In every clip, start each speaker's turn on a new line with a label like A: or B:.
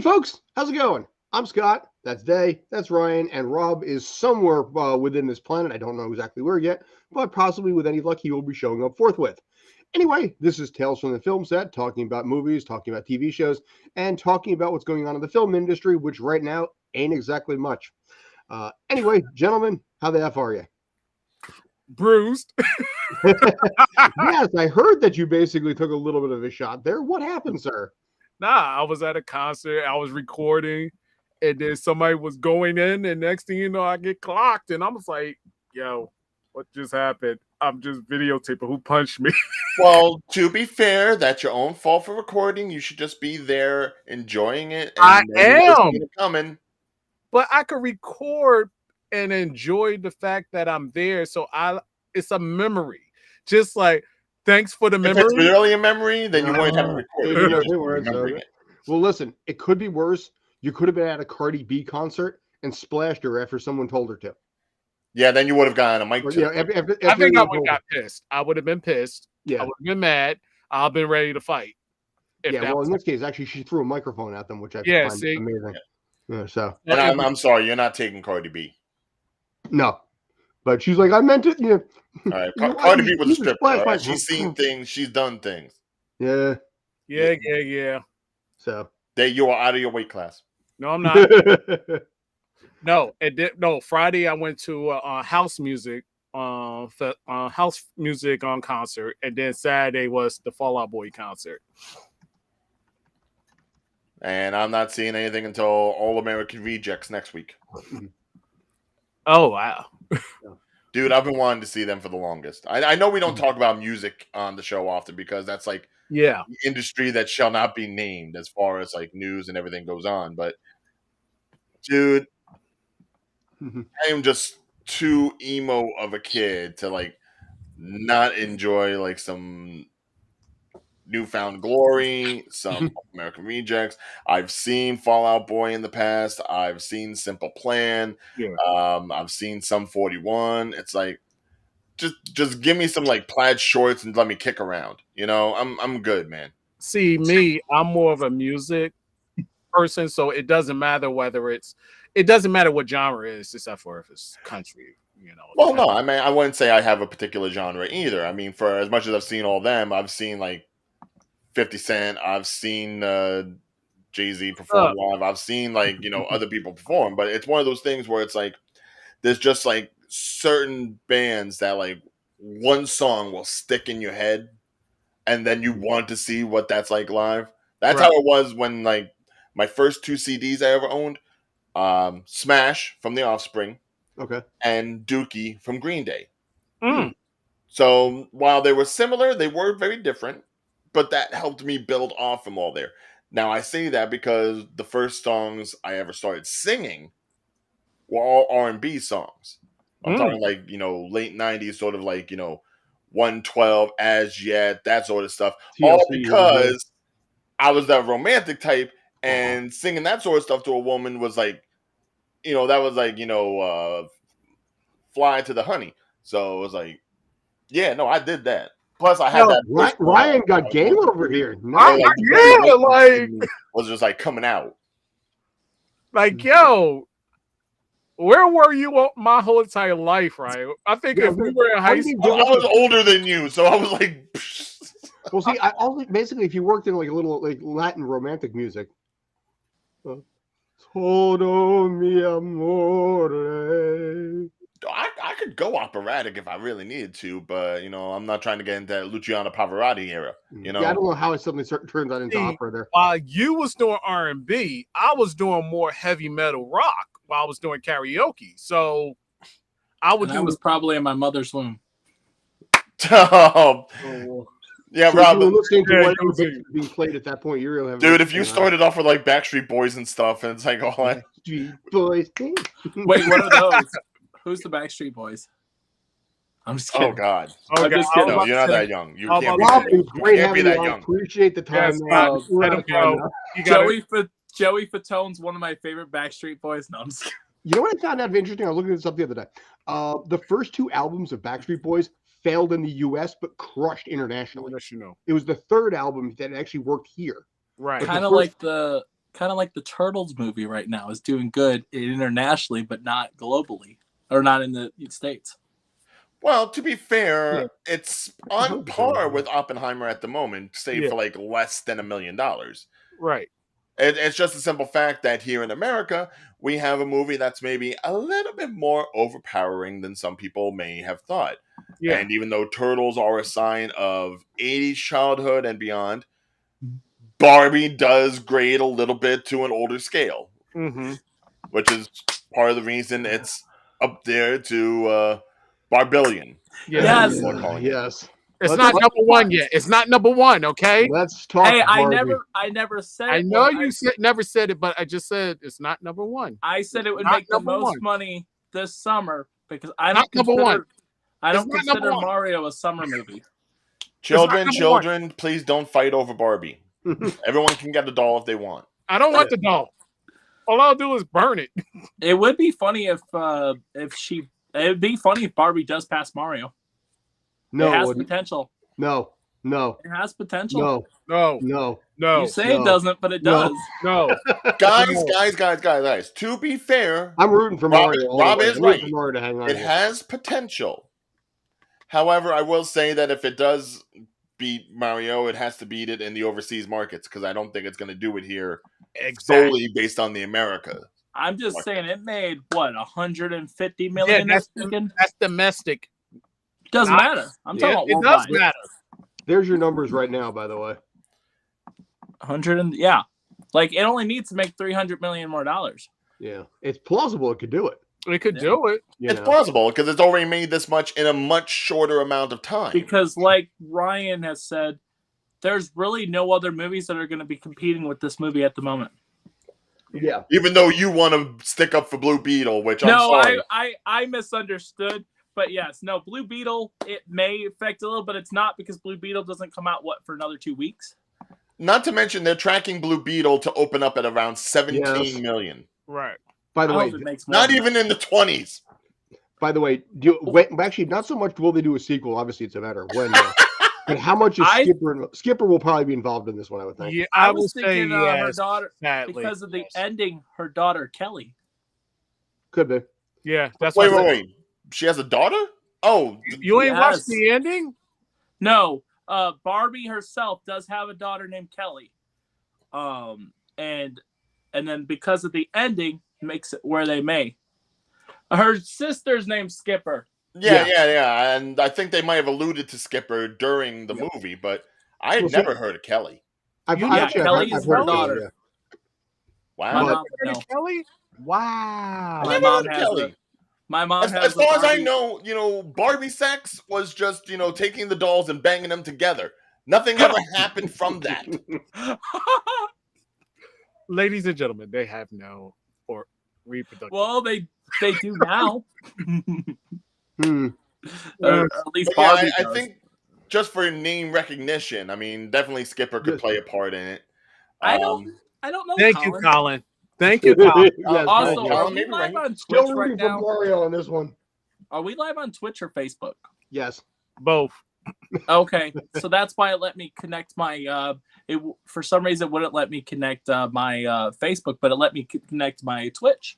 A: folks, how's it going? I'm Scott, that's Day, that's Ryan, and Rob is somewhere within this planet. I don't know exactly where yet, but possibly with any luck, he will be showing up forthwith. Anyway, this is Tales from the Film Set, talking about movies, talking about TV shows, and talking about what's going on in the film industry, which right now ain't exactly much. Anyway, gentlemen, how the F are you?
B: Bruised.
A: Yes, I heard that you basically took a little bit of a shot there. What happened, sir?
B: Nah, I was at a concert. I was recording, and then somebody was going in, and next thing you know, I get clocked, and I was like, "Yo, what just happened? I'm just videotaping. Who punched me?"
C: Well, to be fair, that's your own fault for recording. You should just be there enjoying it. And
B: I am
C: coming,
B: but I could record and enjoy the fact that I'm there. So it's a memory. Just like, thanks for the memory.
C: If it's really a memory, then you won't have to record it.
A: Well, listen, it could be worse. You could have been at a Cardi B concert and splashed her after someone told her to.
C: Yeah, then you would have gotten a mic too.
B: I think I would have got pissed. I would have been pissed.
A: Yeah.
B: I would have been mad. I'll been ready to fight.
A: Yeah, well, in this case, actually, she threw a microphone at them, which I find amazing. Yeah, so.
C: And I'm sorry, you're not taking Cardi B.
A: No. But she's like, I meant it.
C: All right. Cardi B was a stripper. Right? She's seen things. She's done things.
A: Yeah.
B: Yeah.
A: So.
C: You are out of your weight class.
B: No, I'm not. No, Friday I went to house music concert, and then Saturday was the Fall Out Boy concert.
C: And I'm not seeing anything until All American Rejects next week.
B: Oh, wow.
C: Dude, I've been wanting to see them for the longest. I know we don't talk about music on the show often because that's like the industry that shall not be named as far as like news and everything goes on. But dude, I am just too emo of a kid to like not enjoy like some Newfound Glory, some American Rejects. I've seen Fall Out Boy in the past. I've seen Simple Plan.
B: Yeah.
C: I've seen Sum 41. It's like just give me some like plaid shorts and let me kick around. You know, I'm good, man.
B: See, me, I'm more of a music person, so it doesn't matter what genre it is, except for if it's country. You know.
C: Well, no, I mean, I wouldn't say I have a particular genre either. I mean, for as much as I've seen all them, I've seen like 50 Cent. I've seen Jay-Z perform live. I've seen like, other people perform, but it's one of those things where it's like, there's just like certain bands that like one song will stick in your head and then you want to see what that's like live. That's how it was when like my first 2 CDs I ever owned, Smash from The Offspring.
A: Okay.
C: And Dookie from Green Day. So while they were similar, they were very different. But that helped me build off from all there. Now, I say that because the first songs I ever started singing were all R&B songs. I'm talking like, late 90s, sort of like, 112, As Yet, that sort of stuff. TLC, all because I was that romantic type, and singing that sort of stuff to a woman was like, that was like, fly to the honey. So it was like, yeah, no, I did that. Plus, I had that.
A: Ryan got game over here.
C: Was just like coming out.
B: Like, yo, where were you my whole entire life, right? I think if we were in high school,
C: I was older than you, so I was like.
A: Well, see, basically, if you worked in like a little like Latin romantic music. Todo mi amore.
C: I could go operatic if I really needed to, but I'm not trying to get into that Luciano Pavarotti era.
A: Yeah, I don't know how it suddenly turned that into opera there.
B: While you was doing R&B, I was doing more heavy metal rock while I was doing karaoke. So I was
D: probably in my mother's womb.
C: Yeah,
A: so
C: Rob.
A: Listening to what was being played at that point, you really have.
C: Dude, if you started off with like Backstreet Boys and stuff, and it's like all that.
A: Backstreet Boys.
D: Wait, what are those? Who's the Backstreet Boys? I'm just kidding.
C: Oh God!
D: I'm just kidding.
C: No, you're not that young. You can't
A: be that young. Appreciate the time.
D: Joey Fatone's one of my favorite Backstreet Boys. No, I'm just kidding.
A: You know what I found out interesting? I was looking this up the other day. The first 2 albums of Backstreet Boys failed in the U.S. but crushed internationally.
B: Yes,
A: It was the 3rd album that actually worked here.
B: Right.
D: Kind of like the kind of like the Turtles movie right now is doing good internationally, but not globally, or not in the States.
C: Well, to be fair,
B: Yeah.
C: it's on par with Oppenheimer at the moment, save
B: Yeah.
C: for like less than $1 million.
B: Right.
C: It's just a simple fact that here in America, we have a movie that's maybe a little bit more overpowering than some people may have thought.
B: Yeah.
C: And even though Turtles are a sign of 80s childhood and beyond, Barbie does grade a little bit to an older scale,
B: Mm-hmm.
C: which is part of the reason it's up there to Barbillion.
B: Yeah.
D: Yes.
A: Yes.
B: It's
A: Let's
B: not
A: talk-
B: number one yet. It's not number one, okay?
A: Let's talk.
D: Hey, I
A: Barbie.
D: never said.
B: I
D: it
B: know
D: was-
B: you never said it, but I just said it's not number one.
D: I said it would
B: Not
D: make the
B: number
D: most
B: one.
D: money this summer because I
B: Not
D: don't
B: number one.
D: consider. I don't
B: It's not number
D: consider
B: one.
D: Mario a summer movie.
C: Children, please don't fight over Barbie. Everyone can get a doll if they want.
B: I don't want the doll. All I'll do is burn it.
D: It would be funny if she. It would be funny if Barbie does pass Mario.
A: No,
D: it
A: it
D: has
A: wouldn't.
D: potential.
A: No.
D: It has potential.
A: No.
B: No,
A: No.
B: no,
D: You say
A: no,
D: it doesn't, but it
A: no.
D: does.
B: no.
C: Guys. To be fair,
A: I'm rooting for
C: Rob-
A: Mario. all
C: Rob
A: the way.
C: is
A: I'm rooting
C: right.
A: for Mario to hang on.
C: it
A: here.
C: has potential. However, I will say that if it does beat Mario, it has to beat it in the overseas markets because I don't think it's going to do it here solely based on the America.
D: I'm just saying it made what 150 million
B: Yeah,
D: this weekend.
B: That's domestic.
D: Doesn't matter. I'm talking about
B: It does
D: worldwide.
B: matter.
A: There's your numbers right now, by the way.
D: 100 and yeah, like it only needs to make 300 million more dollars.
A: Yeah, it's plausible it could do it.
B: We could do it.
C: It's plausible because it's already made this much in a much shorter amount of time.
D: Because, like Ryan has said, there's really no other movies that are going to be competing with this movie at the moment.
A: Yeah.
C: Even though you want to stick up for Blue Beetle, which I'm
D: No,
C: sorry.
D: I misunderstood. But yes, no, Blue Beetle, it may affect a little, but it's not because Blue Beetle doesn't come out, for another 2 weeks?
C: Not to mention they're tracking Blue Beetle to open up at around 17 million.
B: Right.
A: By the
D: I
A: way,
D: hope it makes more.
C: Not even in the 20s.
A: By the way, actually, not so much will they do a sequel. Obviously, it's a matter of when. But how much is Skipper? Skipper will probably be involved in this one, I would think.
B: Yeah,
D: I
B: will
D: was
B: say
D: thinking her
B: yes.
D: daughter,
B: Sadly,
D: because of the
B: yes.
D: ending, her daughter, Kelly.
A: Could be.
B: Yeah, that's
C: Wait. She has a daughter? Oh,
B: You ain't
D: Yes.
B: watched the ending?
D: No, Barbie herself does have a daughter named Kelly. And then because of the ending, makes it where they may. Her sister's named Skipper.
C: yeah. And I think they might have alluded to Skipper during the movie, but I had never heard of Kelly.
D: Kelly is her daughter.
C: Wow.
D: My
A: But-
D: mom would know.
B: Kelly? Wow.
D: My
C: never
D: mom
C: heard of
D: has
C: Kelly.
D: My mom
C: As
D: has.
C: far as I
D: Barbie-
C: know, Barbie sex was just, taking the dolls and banging them together. Nothing ever happened from that.
B: Ladies and gentlemen, they have no reproduction.
D: Well, they do now.
A: Hmm.
D: Or at least
C: But yeah,
D: Barbie
C: I
D: does.
C: think just for name recognition, I mean, definitely Skipper could play a part in it.
D: I don't know.
B: Thank you,
D: Colin.
B: Colin. Thank you, Colin.
A: Yes,
D: Also,
A: thank you.
D: are
C: Colin,
D: we
C: maybe
D: live
C: right.
D: on
A: Still
D: Twitch right
A: rooting for
D: now?
A: Mario on this one.
D: Are we live on Twitch or Facebook?
A: Yes.
B: Both.
D: Okay, so that's why it let me connect my. For some reason, it wouldn't let me connect my Facebook, but it let me connect my Twitch.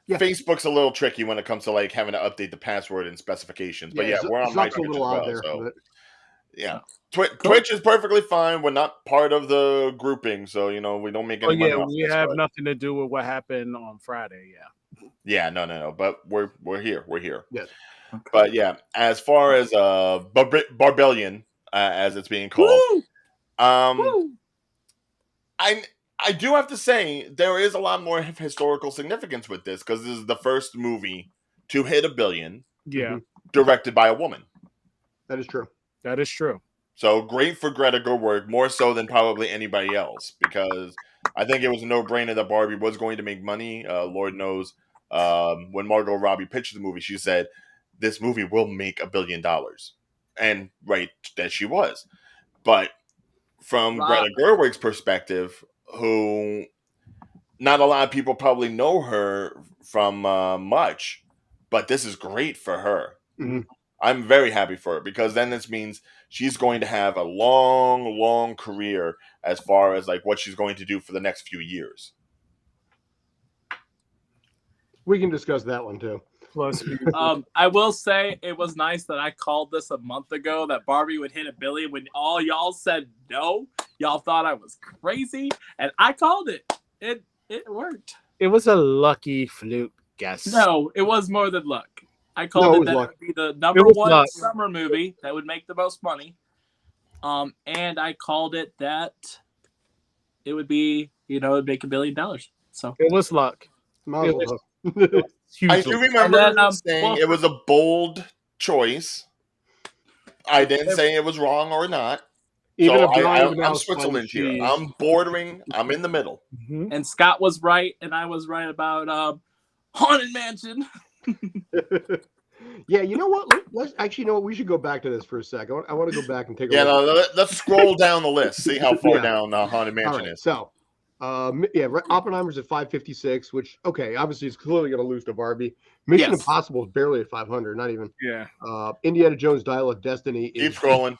A: Yeah.
C: Facebook's a little tricky when it comes to like having to update the password and specifications. But yeah, we're on my
A: Zuck's a
C: Twitch as
A: little odd
C: well.
A: there.
C: So
A: But
C: yeah,
D: Cool.
C: Twitch is perfectly fine. We're not part of the grouping, so we don't make any money off
B: we
C: this,
B: have
C: but-
B: nothing to do with what happened on Friday. Yeah.
C: Yeah, no. But we're here. We're here.
A: Yes.
C: But yeah, as far as Barbellion, as it's being called,
D: Woo! Woo!
C: I do have to say there is a lot more historical significance with this because this is the first movie to hit $1 billion
B: Yeah,
C: directed by a woman.
A: that is true.
B: that is true.
C: So great for Greta Gerwig, more so than probably anybody else, because I think it was a no-brainer that Barbie was going to make money. Lord knows, when Margot Robbie pitched the movie, she said, this movie will make $1 billion. And right, that she was. But from Greta Gerwig's perspective, who not a lot of people probably know her from much, but this is great for her.
A: Mhm.
C: I'm very happy for her because then this means she's going to have a long, long career as far as like what she's going to do for the next few years.
A: We can discuss that one too.
B: Plus,
D: I will say it was nice that I called this a month ago that Barbie would hit $1 billion when all y'all said no. Y'all thought I was crazy, and I called it. It worked.
B: it was a lucky fluke guess.
D: No, it was more than luck. I
A: No,
D: called
A: it
D: it
A: was
D: that
A: luck.
D: it would be the number
B: was
D: one
B: luck.
D: summer movie that would make the most money. And I called it that it would be, it'd make $1 billion. So
B: It was luck.
A: Mazel
B: It
A: tov.
B: Huge.
C: I do remember
D: And then,
C: saying it was a bold choice. I didn't say it was wrong or not.
A: Even
C: So
A: a blind
C: I'm
A: mouse
C: Switzerland
A: finds
C: here.
A: cheese.
C: I'm bordering. I'm in the middle.
B: Mhm.
D: and Scott was right, and I was right about Haunted Mansion.
A: Yeah, you know what? Let's actually, we should go back to this for a sec. I want to go back and take a
C: Yeah,
A: look.
C: no, let's scroll down the list. See how far
A: Yeah.
C: down Haunted
A: All
C: Mansion
A: right,
C: is.
A: so Oppenheimer's at 556, which obviously is clearly going to lose to Barbie. Mission
D: Yes.
A: Impossible is barely at 500, not even.
B: Yeah.
A: Indiana Jones Dial of Destiny
C: Keep
A: is.
C: scrolling.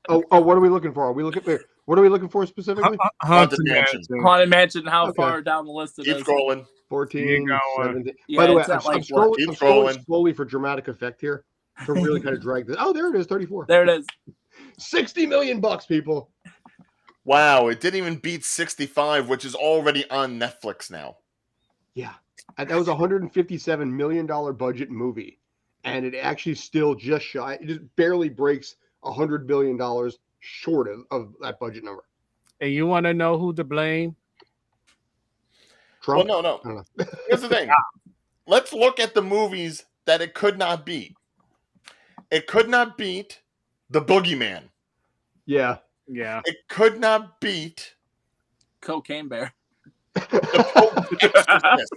A: Oh, what are we looking for? What are we looking for specifically?
B: Haunted
C: Mansion.
B: Mansion.
D: Haunted Mansion, how
A: Okay.
D: far down the list it
C: Keep
D: is.
C: scrolling.
A: 14,
B: going.
A: 17.
D: Yeah,
A: By the way,
D: it's
A: I'm
D: at, like,
A: scrolling,
C: Keep
A: I'm scrolling
C: scrolling.
A: slowly for dramatic effect here to really kind of drag this. Oh, there it is, 34.
D: There it is.
A: $60 million, people.
C: Wow, it didn't even beat 65, which is already on Netflix now.
A: Yeah, and that was a $157 million budget movie, and it actually still just shy. It just barely breaks $100 billion short of that budget number.
B: And you want to know who to blame?
A: Trump.
C: Well,
A: I don't
C: no.
A: know.
C: Here's the thing. Let's look at the movies that it could not beat. It could not beat The Boogeyman.
A: Yeah.
B: Yeah.
C: It could not beat
D: Cocaine Bear.
C: The Pope's Exorcist.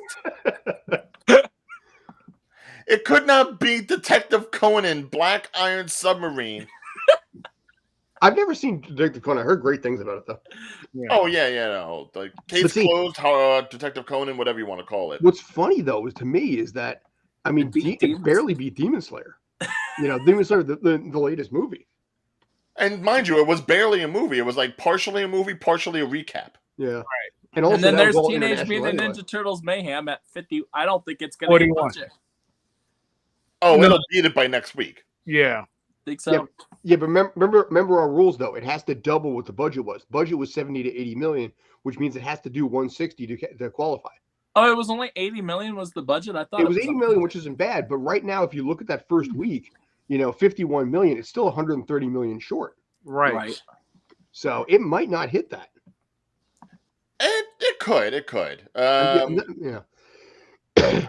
C: It could not beat Detective Conan, Black Iron Submarine.
A: I've never seen Detective Conan. I heard great things about it, though.
B: Yeah.
C: Oh, yeah, no. Like, case
A: But see-
C: closed, Detective Conan, whatever you want to call it.
A: What's funny, though, is to me is that, I mean,
D: It beat
A: it
D: Demon
A: barely beat Demon Slayer. Demon Slayer, the latest movie.
C: And mind you, it was barely a movie. It was like partially a movie, partially a recap.
A: Yeah. Right. And also,
D: And then
A: that was
D: there's
A: all
D: Teenage
A: international
D: Mutant
A: anyway.
D: Ninja Turtles Mayhem at 50. I don't think it's going to hit
B: 41.
D: budget.
C: Oh,
B: No.
C: it'll beat it by next week.
B: Yeah.
D: Think so?
A: Yeah, but remember our rules, though. It has to double what the budget was. Budget was 70 to 80 million, which means it has to do 160 to qualify.
D: Oh, it was only 80 million was the budget? I thought
A: It was 80 million, which isn't bad. But right now, if you look at that first week, 51 million, it's still 130 million short.
B: Right.
A: So it might not hit that.
C: It could.
A: Yeah.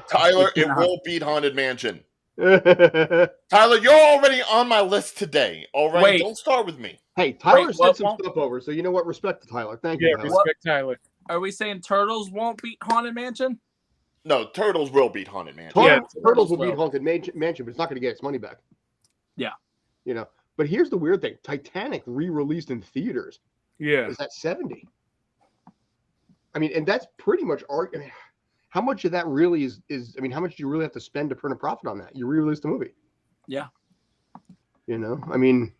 C: Tyler, it will beat Haunted Mansion. Tyler, you're already on my list today. All right,
D: Wait.
C: don't start with me.
A: Hey, Tyler
D: Wait,
A: sent
D: what
A: some
D: won't-
A: stuff over, so you know what? Respect to Tyler. Thank
B: Yeah.
A: you, Tyler.
B: Respect Tyler.
D: Are we saying Turtles won't beat Haunted Mansion?
C: No, Turtles will beat Haunted Mansion.
B: Yeah.
A: Turtles will beat
D: will.
A: Haunted Mansion, but it's not going to get its money back.
D: Yeah.
A: But here's the weird thing: Titanic re-released in theaters
B: Yeah.
A: is at 70. I mean, and that's pretty much how much of that really is? I mean, how much do you really have to spend to earn a profit on that? You re-release the movie.
D: Yeah.
A: I mean,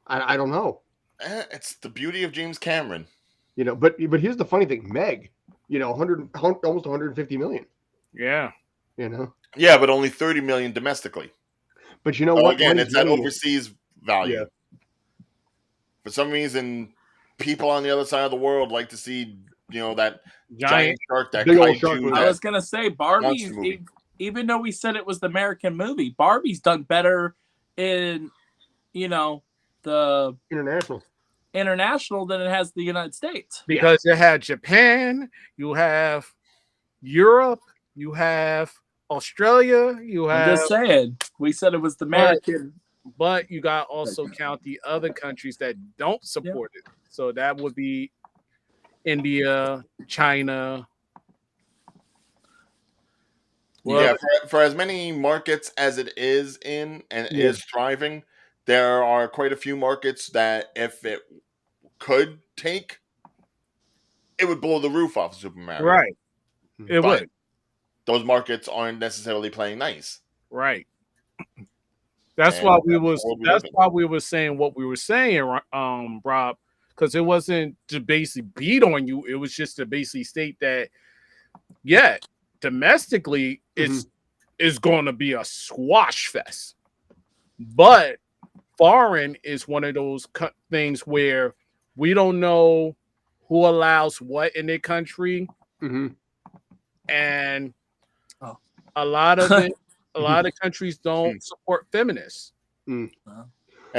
A: I don't know.
C: It's the beauty of James Cameron.
A: But here's the funny thing: Meg, almost 150 million.
B: Yeah.
C: Yeah, but only 30 million domestically.
A: But you know
C: So
A: what?
C: again,
A: Money's
C: it's that
A: money.
C: overseas value.
A: Yeah.
C: For some reason, people on the other side of the world like to see, that giant
B: Giant.
C: shark, that
A: Big old
C: kaiju.
A: shark movie.
D: I
C: that-
D: was going to say, Barbie,
C: Monster movie.
D: even though we said it was the American movie, Barbie's done better in, the
A: International.
D: international than it has the United States.
B: Because you had Japan, you have Europe, you have Australia, you
D: I'm
B: have,
D: just saying, we said it was the American.
B: but you got also count the other countries that don't support it. So that would be India, China. Well,
C: Yeah, for as many markets as it is in and it is thriving, there are quite a few markets that if it could take, it would blow the roof off Super Mario.
B: right. It
C: But
B: would.
C: those markets aren't necessarily playing nice.
B: Right. That's
C: And
B: why
C: that's
B: we
C: the
B: was.
C: world we
B: That's
C: live in.
B: why we were saying what we were saying, Rob, because it wasn't to basically beat on you. It was just to basically state that Yet domestically, it's going to be a squash fest. But foreign is one of those things where we don't know who allows what in their country, and a lot of countries don't support feminists.
C: And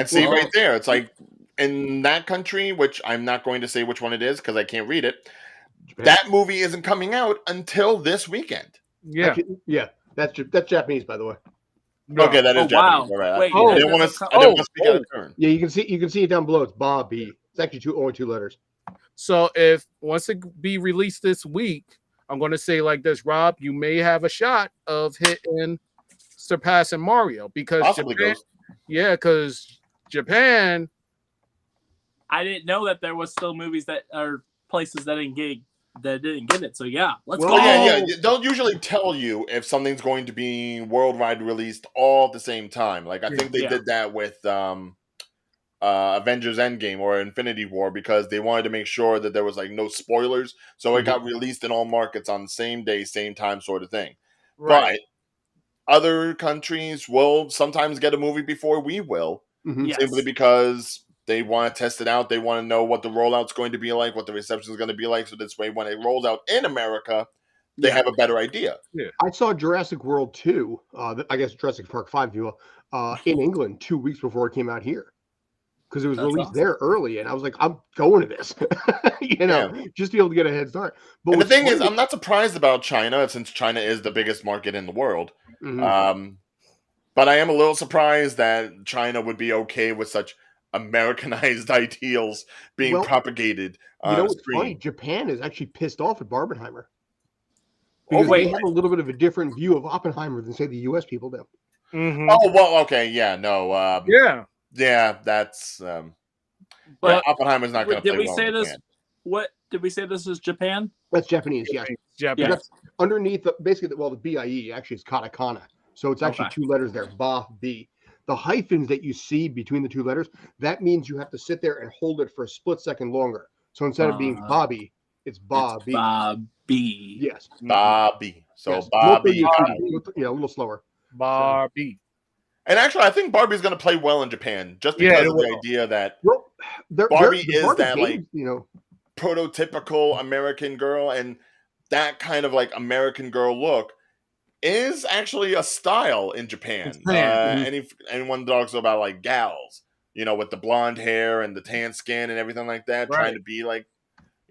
C: see, right there, it's like in that country, which I'm not going to say which one it is because I can't read it. Japan. That movie isn't coming out until this weekend.
B: Yeah,
A: actually, that's Japanese, by the way.
C: No. Okay, that is Japanese.
D: Wow.
C: Right.
D: Wait,
C: I didn't want to speak out of turn.
A: Yeah, you can see it down below. It's Barbie. It's actually only 2 letters.
B: So if once it be released this week, I'm going to say like this, Rob, you may have a shot of hitting surpassing Mario because because Japan.
D: I didn't know that there was still movies that are places that didn't get it. So let's go.
C: Yeah. They'll usually tell you if something's going to be worldwide released all at the same time. Like I think they did that with Avengers Endgame or Infinity War because they wanted to make sure that there was like no spoilers. So it got released in all markets on the same day, same time sort of thing. Right. But other countries will sometimes get a movie before we will simply because they want to test it out. They want to know what the rollout's going to be like, what the reception is going to be like. So this way, when it rolls out in America, they have a better idea.
A: Yeah. I saw Jurassic World 2, I guess Jurassic Park 5, if you will, in England 2 weeks before it came out here. Because it was released there early, and I was like, I'm going to this, just to be able to get a head start. But
C: the thing is, I'm not surprised about China, since China is the biggest market in the world. But I am a little surprised that China would be okay with such Americanized ideals being propagated on
A: what's
C: screen.
A: funny? Japan is actually pissed off at Barbenheimer. Because they have a little bit of a different view of Oppenheimer than, say, the U.S. people do.
C: Oh, well, okay, yeah, no. Yeah, that's... but Oppenheimer's not going to play well in Japan.
D: Did we say this is Japan?
A: That's Japanese, yes. That's underneath, the BIE, actually, it's katakana. So it's actually 2 letters there, Ba-B. The hyphens that you see between the 2 letters, that means you have to sit there and hold it for a split second longer. So instead of being Bobby, it's Bobby.
D: Bobby.
A: Yes.
C: Bobby. So Bobby.
A: Yeah, a little slower.
B: Barbie.
C: And actually, I think Barbie's going to play well in Japan just because of the idea that Barbie is that like prototypical American girl, and that kind of like American girl look is actually a style in Japan. Anyone talks about like gals, with the blonde hair and the tan skin and everything like that, trying to be like,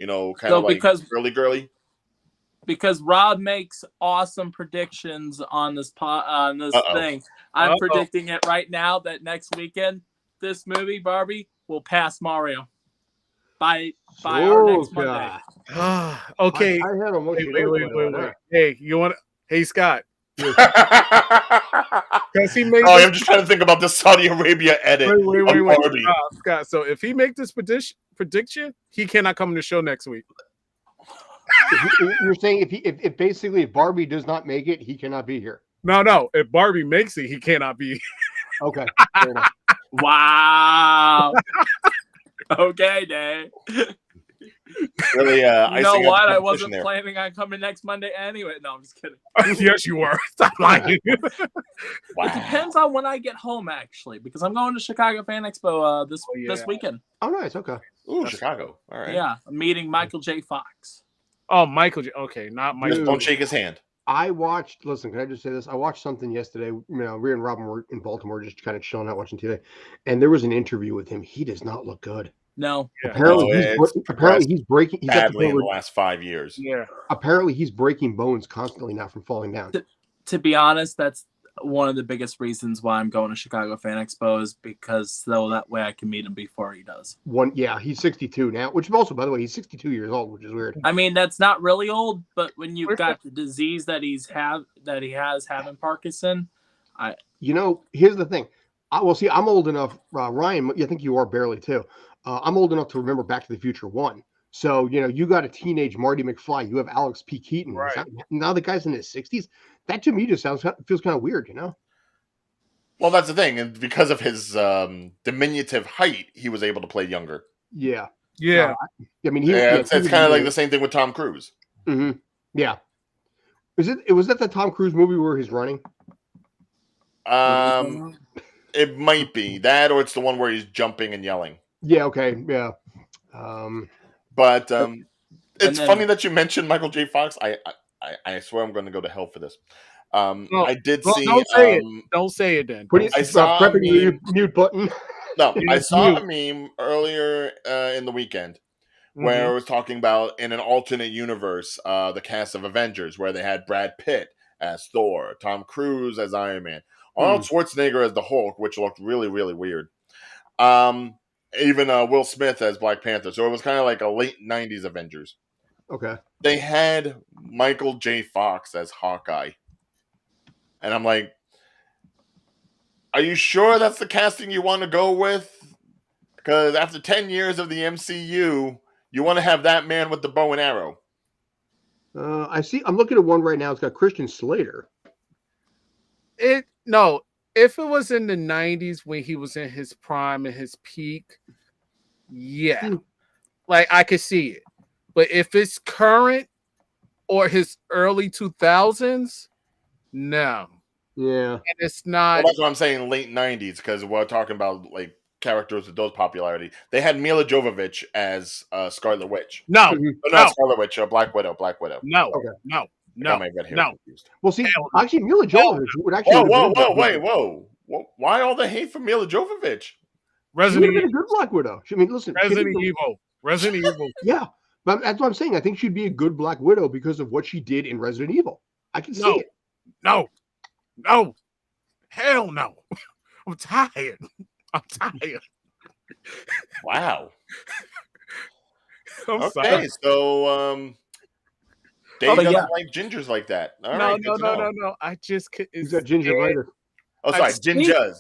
C: kind of like girly.
D: Because Rob makes awesome predictions on this thing. I'm predicting it right now that next weekend, this movie Barbie will pass Mario by our next Monday.
B: Okay.
A: I had almost
B: wait. Hey, you want? Hey, Scott.
C: I'm just trying to think about the Saudi Arabia edit.
B: Wait. Scott. So if he make this prediction, he cannot come to the show next week.
A: You're saying if basically if Barbie does not make it, he cannot be here.
B: No. If Barbie makes it, he cannot be.
A: Okay. Fair enough.
D: Wow. Okay, Dave.
C: Really,
D: you know what? I wasn't planning on coming next Monday anyway. No, I'm just kidding.
B: Yes, you were. Stop lying.
C: Wow.
D: It depends on when I get home, actually, because I'm going to Chicago Fan Expo this weekend.
A: Oh, nice. Okay.
C: Ooh, Chicago. All right.
D: Yeah, I'm meeting Michael J. Fox.
B: Oh, Michael J. Okay, not Michael.
C: Just don't shake his hand.
A: Listen, can I just say this? I watched something yesterday. We and Robin were in Baltimore just kind of chilling out watching TV. And there was an interview with him. He does not look good.
D: No.
A: Yeah. Apparently he's breaking
C: badly in the last 5 years.
B: Yeah.
A: Apparently he's breaking bones constantly now from falling down.
D: To be honest, that's one of the biggest reasons why I'm going to Chicago Fan Expo is because that way I can meet him before he does.
A: He's 62 now, which also, by the way, he's 62 years old, which is weird.
D: I mean, that's not really old, but when you've got the disease that he has having Parkinson,
A: here's the thing. I'm old enough, Ryan, I think you are barely too. I'm old enough to remember Back to the Future 1. So, you got a teenage Marty McFly. You have Alex P. Keaton.
B: Right.
A: Now the guy's in his 60s. That to me just feels kind of weird,
C: Well, that's the thing. And because of his diminutive height, he was able to play younger.
A: Yeah.
B: Yeah.
A: I mean,
C: it's kind of like the same thing with Tom Cruise.
A: Mm-hmm. Yeah. Was that the Tom Cruise movie where he's running?
C: It might be that, or it's the one where he's jumping and yelling.
A: Yeah. Okay. Yeah.
C: But it's
D: then-
C: funny that you mentioned Michael J. Fox. I swear I'm going to go to hell for this.
B: No,
C: I did
B: well,
C: see.
B: don't say it. Don't say it then.
A: Put it,
C: I saw a
A: prepping the
C: meme.
A: mute button.
C: No, I
B: It's
C: saw a
B: mute.
C: meme earlier in the weekend where it was talking about in an alternate universe, the cast of Avengers, where they had Brad Pitt as Thor, Tom Cruise as Iron Man, Arnold Schwarzenegger as the Hulk, which looked really, really weird. Even Will Smith as Black Panther. So it was kind of like a late 90s Avengers.
A: Okay.
C: They had Michael J. Fox as Hawkeye. And I'm like, are you sure that's the casting you want to go with? Because after 10 years of the MCU, you want to have that man with the bow and arrow.
A: I see. I'm looking at one right now. It's got Christian Slater.
B: No, if it was in the 90s when he was in his prime and his peak, yeah. Like I could see it. But if it's current or his early 2000s, no.
A: Yeah.
B: And it's not.
C: Well, that's what I'm saying, late 90s, because we're talking about like characters with those popularity. They had Mila Jovovich as Scarlet Witch.
B: No,
C: Not Scarlet Witch, Black Widow.
B: no,
A: Okay.
B: no,
C: I got my red hair confused.
A: Well, see,
B: Hell
A: actually, Mila Jovovich would actually.
C: Whoa. Why all the hate for Mila Jovovich?
A: She would have
B: Resident
A: been a good Black Widow. I mean, listen.
B: Resident Evil.
A: Yeah, but that's what I'm saying. I think she'd be a good Black Widow because of what she did in Resident Evil. I can see it.
B: No, hell no. I'm tired.
C: Wow.
B: I'm
C: Okay,
B: sorry.
C: so Dave
D: but
C: doesn't
D: yeah.
C: like gingers like that. All
B: No,
C: right, good to know.
B: no. I just could.
A: Who's that gingivitis?
C: Oh, sorry,
B: I just-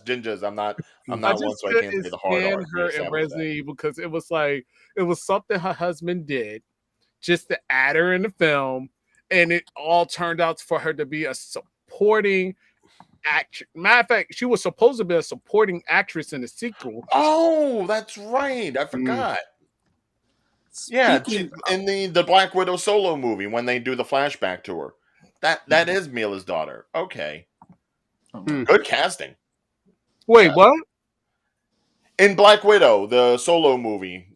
C: gingers. I'm not
B: I
C: one,
B: just
C: so I can't
B: couldn't
C: say the hard
B: stand
C: R.
B: her in Resident Evil because it was like it was something her husband did just to add her in the film, and it all turned out for her to be a supporting actress. Matter of fact, she was supposed to be a supporting actress in the sequel.
C: Oh, that's right. I forgot. Yeah, in the Black Widow solo movie when they do the flashback to her. That is Mila's daughter. Okay. Good casting.
B: Wait, what?
C: In Black Widow, the solo movie,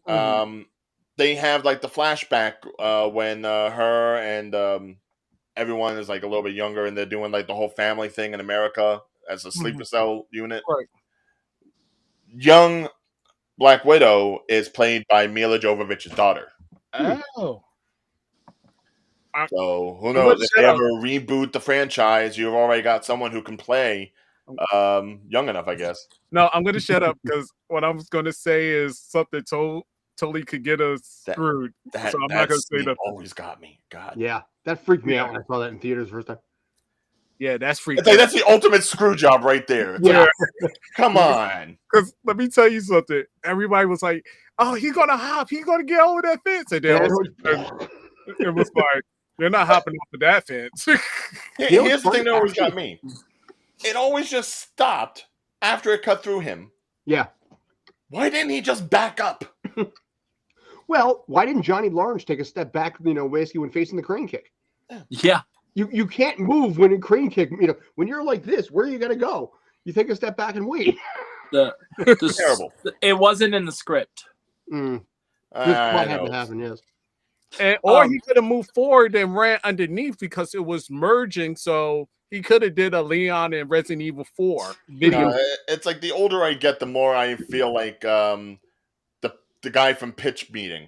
C: they have like the flashback when her and everyone is like a little bit younger and they're doing like the whole family thing in America as a sleeper cell unit.
B: Right.
C: Young Black Widow is played by Mila Jovovich's daughter.
B: Oh.
C: So who knows? If they ever reboot the franchise, you've already got someone who can play young enough, I guess.
B: No, I'm going to shut up because what I was going to say is something totally could get us screwed. So I'm not going to say that.
C: Always got me. God.
A: Yeah, that freaked me out when I saw that in theaters the first time.
B: Yeah, that's freaky.
C: That's the ultimate screw job right there. It's like, come on.
B: Because let me tell you something. Everybody was like, "Oh, he's gonna hop. He's gonna get over that fence." And then it was like, "You're not hopping off of that fence."
C: Here's the thing that always got me. It always just stopped after it cut through him.
A: Yeah.
C: Why didn't he just back up?
A: Well, why didn't Johnny Lawrence take a step back? Basically when facing the crane kick.
D: Yeah.
A: You can't move when in crane kick. When you're like this, where are you gonna go? You take a step back and wait.
C: Terrible.
D: It wasn't in the script.
A: This had to happen, yes.
B: Or he could have moved forward and ran underneath because it was merging. So he could have did a Leon in Resident Evil 4 video.
C: It's like the older I get, the more I feel like the guy from Pitch Meeting.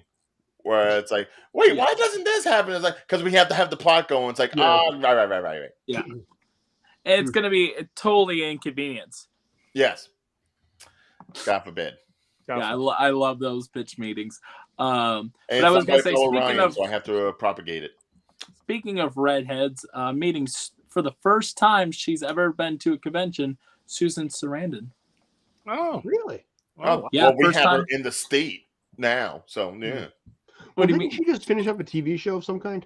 C: Where it's like, wait, why doesn't this happen? It's like, because we have to have the plot going. It's like, right.
D: Yeah. It's going to be a totally inconvenience.
C: Yes. God forbid.
D: Yeah, I love those pitch meetings. But
C: and
D: I was going to say,
C: so I have to propagate it.
D: Speaking of redheads, meetings, for the first time she's ever been to a convention, Susan Sarandon.
B: Oh,
A: really?
C: Oh,
D: yeah.
C: Well, we have her in the state now, so yeah.
A: What do you mean? She just finish up a TV show of some kind?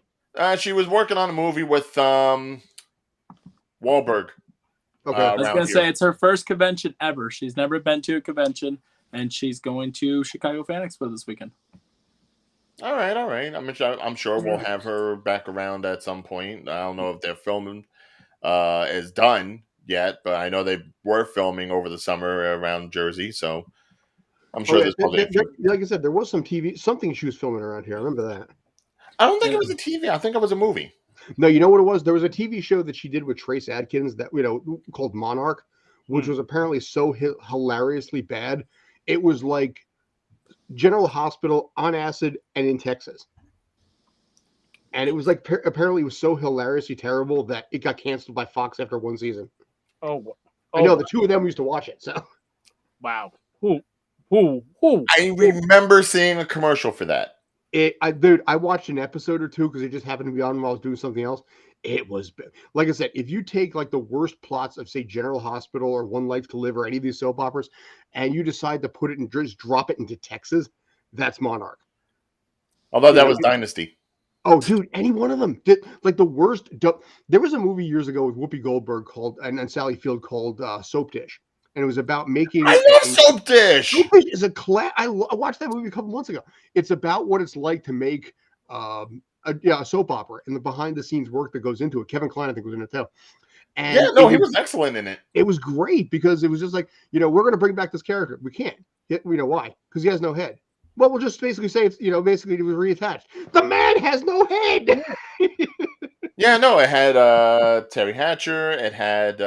C: She was working on a movie with Wahlberg.
A: Okay.
D: I was going to say it's her first convention ever. She's never been to a convention, and she's going to Chicago Fan Expo this weekend.
C: All right, all right. I'm sure we'll have her back around at some point. I don't know if their filming is done yet, but I know they were filming over the summer around Jersey, so I'm sure there's probably a few.
A: Like I said, there was something she was filming around here. I remember that.
C: I don't think it was a TV. I think it was a movie.
A: No, you know what it was? There was a TV show that she did with Trace Adkins that called Monarch, which was apparently so hilariously bad. It was like General Hospital on acid and in Texas. And it was like apparently it was so hilariously terrible that it got canceled by Fox after one season. I know the two of them used to watch it. So
B: wow.
C: I remember seeing a commercial for that.
A: Dude, I watched an episode or two because it just happened to be on while I was doing something else. It was, like I said, if you take like the worst plots of, say, General Hospital or One Life to Live or any of these soap operas, and you decide to put it and just drop it into Texas, that's Monarch.
C: Although that was Dynasty.
A: Oh, dude, any one of them did like the worst. There was a movie years ago with Whoopi Goldberg called and Sally Field called Soap Dish, and it was about making.
C: I love Soap Dish.
A: Soap Dish is a class. I watched that movie a couple months ago. It's about what it's like to make a soap opera and the behind the scenes work that goes into it. Kevin Kline, I think, was in it too. And
C: he was excellent in it.
A: It was great because it was just like, we're going to bring back this character. We can't. Why? Because he has no head. Well, we'll just basically say it's, basically it was reattached. The man has no head.
C: Yeah, no, it had Terry Hatcher. It had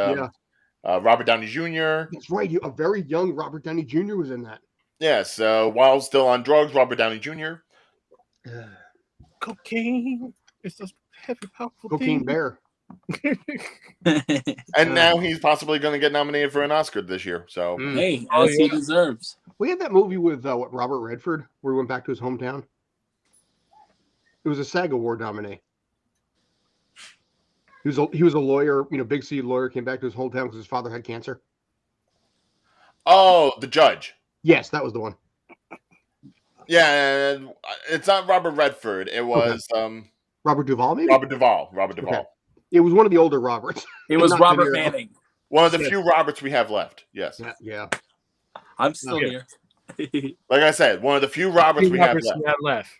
C: Robert Downey Jr.
A: That's right. A very young Robert Downey Jr. was in that.
C: Yes, while still on drugs, Robert Downey Jr.
B: Cocaine. It's a heavy, powerful
A: Cocaine
B: thing.
A: Bear.
C: And now he's possibly going to get nominated for an Oscar this year. So
D: hey, as he deserves.
A: We had that movie with Robert Redford, where he went back to his hometown. It was a SAG Award nominee. He was a lawyer, big city lawyer, came back to his hometown because his father had cancer.
C: Oh, The Judge.
A: Yes, that was the one.
C: Yeah, it's not Robert Redford. It was
A: Robert Duvall, maybe?
C: Robert Duvall.
A: Okay. It was one of the older Roberts.
D: It was Robert Manning.
C: One of the few Roberts we have left. Yes.
A: Yeah.
D: I'm still here.
C: Like I said, one of the few Roberts we have left.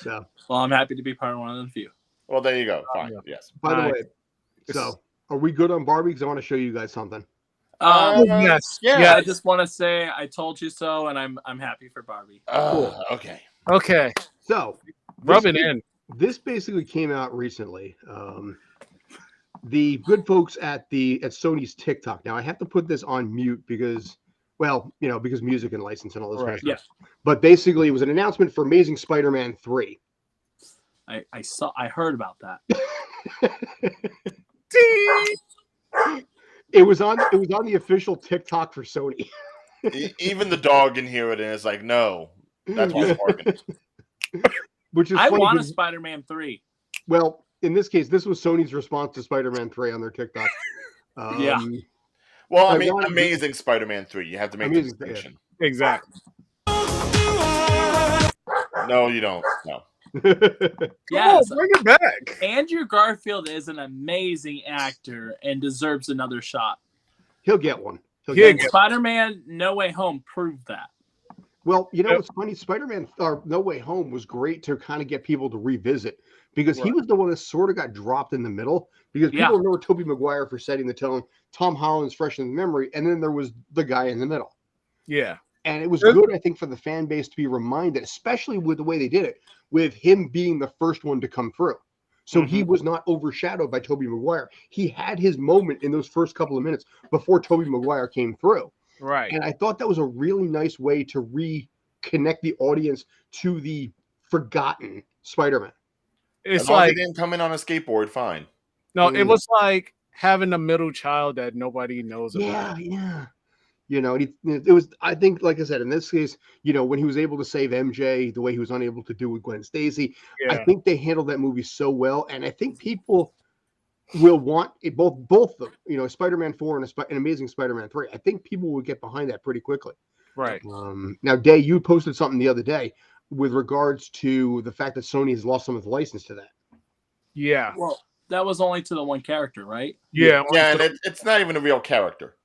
A: Yeah.
D: Well, I'm happy to be part of one of the few.
C: Well, there you go. Fine. Yes.
A: By the way, so are we good on Barbie? Because I want to show you guys something.
B: Yes.
D: Yeah. I just want to say I told you so, and I'm happy for Barbie.
A: Cool.
B: Okay.
A: So
B: rub it in.
A: This basically came out recently. The good folks at Sony's TikTok. Now I have to put this on mute because music and license and all this kind of stuff. Yeah. But basically, it was an announcement for Amazing Spider-Man 3.
D: I heard about that.
A: It was on the official TikTok for Sony.
C: Even the dog can hear it, and it's like, no, that's why it's barking.
A: Which is
D: I
A: funny
D: want a Spider-Man 3.
A: Well, in this case, this was Sony's response to Spider-Man 3 on their TikTok.
D: Yeah.
C: Well, I mean, Amazing Spider-Man 3. You have to make the distinction.
B: Yeah. Exactly.
C: No, you don't. No.
D: Yes.
B: Bring it back.
D: Andrew Garfield is an amazing actor and deserves another shot.
A: He'll get one.
D: Spider-Man No Way Home proved that.
A: Well, what's funny? Spider-Man No Way Home was great to kind of get people to revisit because he was the one that sort of got dropped in the middle because people remember Tobey Maguire for setting the tone. Tom Holland's fresh in the memory, and then there was the guy in the middle.
B: Yeah.
A: And it was good, I think, for the fan base to be reminded, especially with the way they did it, with him being the first one to come through. So he was not overshadowed by Tobey Maguire. He had his moment in those first couple of minutes before Tobey Maguire came through.
B: Right.
A: And I thought that was a really nice way to reconnect the audience to the forgotten Spider-Man.
C: It's like he didn't come in on a skateboard, fine.
B: No, it was like having a middle child that nobody knows about.
A: Yeah. It was, I think, like I said, in this case, when he was able to save MJ the way he was unable to do with Gwen Stacy, I think they handled that movie so well. And I think people will want it, both of them, Spider-Man 4 and an Amazing Spider-Man 3. I think people would get behind that pretty quickly.
B: Right.
A: Now, Day, you posted something the other day with regards to the fact that Sony has lost some of the license to that.
B: Yeah.
D: Well, that was only to the one character, right?
C: Yeah, and it's not even a real character.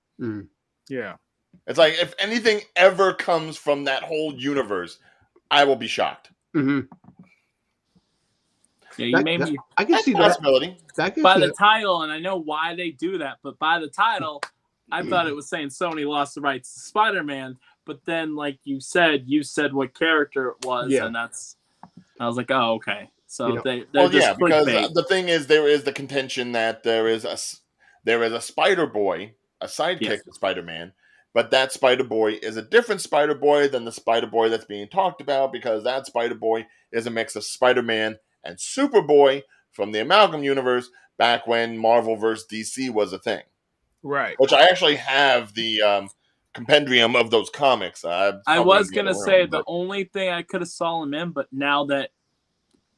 B: Yeah.
C: It's like, if anything ever comes from that whole universe, I will be shocked.
A: Mm-hmm.
D: Yeah, you made me
A: I can
C: That's
A: see
C: a
A: that.
C: possibility.
A: That
D: by
A: can
D: the
A: fit.
D: title, and I know why they do that, but by the title, I thought it was saying Sony lost the rights to Spider-Man. But then, like you said what character it was,
A: Yeah.
D: and I was like, oh, okay. So
A: You know,
D: they're
C: Well,
D: just
C: yeah, because
D: clickbait.
C: the thing is, there is the contention that there is a Spider Boy, a sidekick
D: Yes.
C: to Spider Man, but that Spider Boy is a different Spider Boy than the Spider Boy that's being talked about, because that Spider Boy is a mix of Spider Man and Superboy from the Amalgam universe back when Marvel vs. DC was a thing.
B: Right.
C: Which I actually have the compendium of those comics.
D: I was gonna say the only thing I could have saw him in, but now that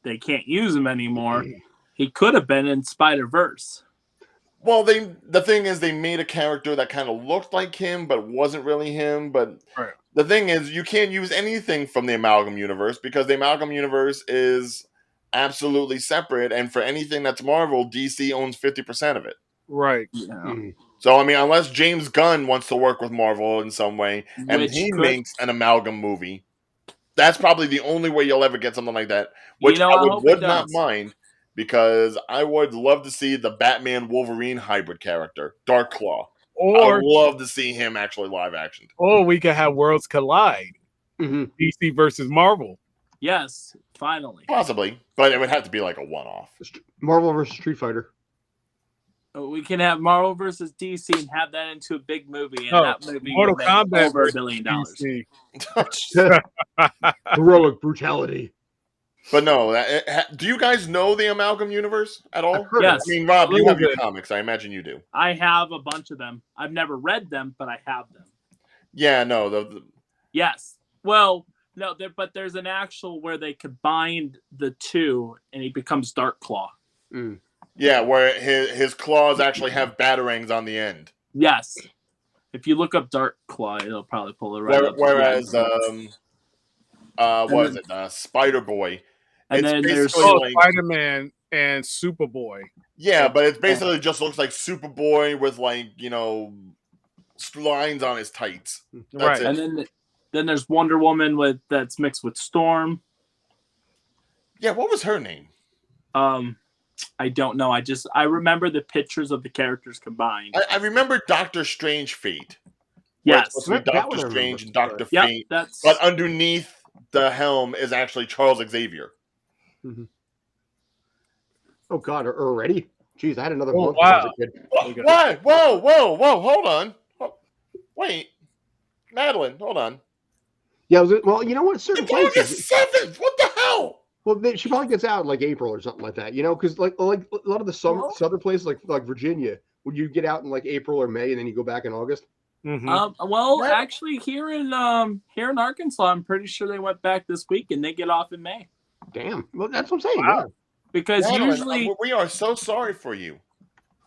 D: they can't use him anymore, he could have been in Spider-Verse.
C: Well, the thing is, they made a character that kind of looked like him, but wasn't really him. But
B: Right.
C: the thing is, you can't use anything from the Amalgam universe, because the Amalgam universe is absolutely separate. And for anything that's Marvel, DC owns 50% of it.
B: Right.
D: Yeah.
C: So, I mean, unless James Gunn wants to work with Marvel in some way, and
D: Which
C: he
D: could-
C: makes an Amalgam movie, that's probably the only way you'll ever get something like that. Which
D: I
C: I
D: hope
C: would
D: it
C: not
D: does.
C: mind, because I would love to see the Batman Wolverine hybrid character, Dark Claw. I
B: Or
C: would love to see him actually live actioned.
B: we could have worlds collide. DC versus Marvel.
D: Yes, finally.
C: Possibly, but it would have to be like a one-off.
A: Marvel versus Street Fighter.
D: We can have Marvel versus DC and have that into a big movie, and
B: No,
D: that movie
B: Mortal
D: would make
B: Kombat
D: over $1
B: versus
D: billion.
B: DC.
A: Heroic brutality.
C: But no, do you guys know the Amalgam universe at all?
A: I've heard
D: Yes.
C: I mean, Rob,
B: A
C: you
B: little
C: have your
B: bit.
C: comics. I imagine you do.
D: I have a bunch of them. I've never read them, but I have them.
C: Yeah, no.
D: Yes. Well, no, but there's an actual where they combine the two, and he becomes Dark Claw.
C: Yeah, where his claws actually have batarangs on the end.
D: Yes. If you look up Dark Claw, it'll probably pull it right up.
C: Whereas,
D: And
C: what is
D: then-
C: it? Spider Boy.
D: And
C: It's
D: then there's
C: basically like,
B: Spider-Man and Superboy.
C: yeah, but it basically just looks like Superboy with lines on his tights. That's
B: Right.
C: it.
D: and then there's Wonder Woman that's mixed with Storm.
C: Yeah, what was her name?
D: I don't know. I remember the pictures of the characters combined.
C: I remember Doctor Strange Fate.
D: Yes.
C: It's supposed to be
A: That one
C: Doctor
A: I
C: Strange and
A: remember.
C: Doctor
D: Yep,
C: Fate.
D: that's
C: But underneath the helm is actually Charles Xavier.
A: Oh God, already? Jeez, I had another
B: Oh,
A: month when I was
B: wow.
A: a kid.
C: Why? Whoa! Hold on. Wait, Madeline, hold on.
A: Yeah, well, you know what? Certain
C: It's August
A: places.
C: 7th. What the hell?
A: Well, she probably gets out in like April or something like that. You know, because like a lot of the southern places, like Virginia, would you get out in like April or May and then you go back in August?
D: Well,
C: What?
D: actually, here in Arkansas, I'm pretty sure they went back this week and they get off in May
A: Damn. Well, that's what I'm saying.
B: Wow.
A: Yeah.
D: because
C: Madeline,
D: usually,
C: we are so sorry for you.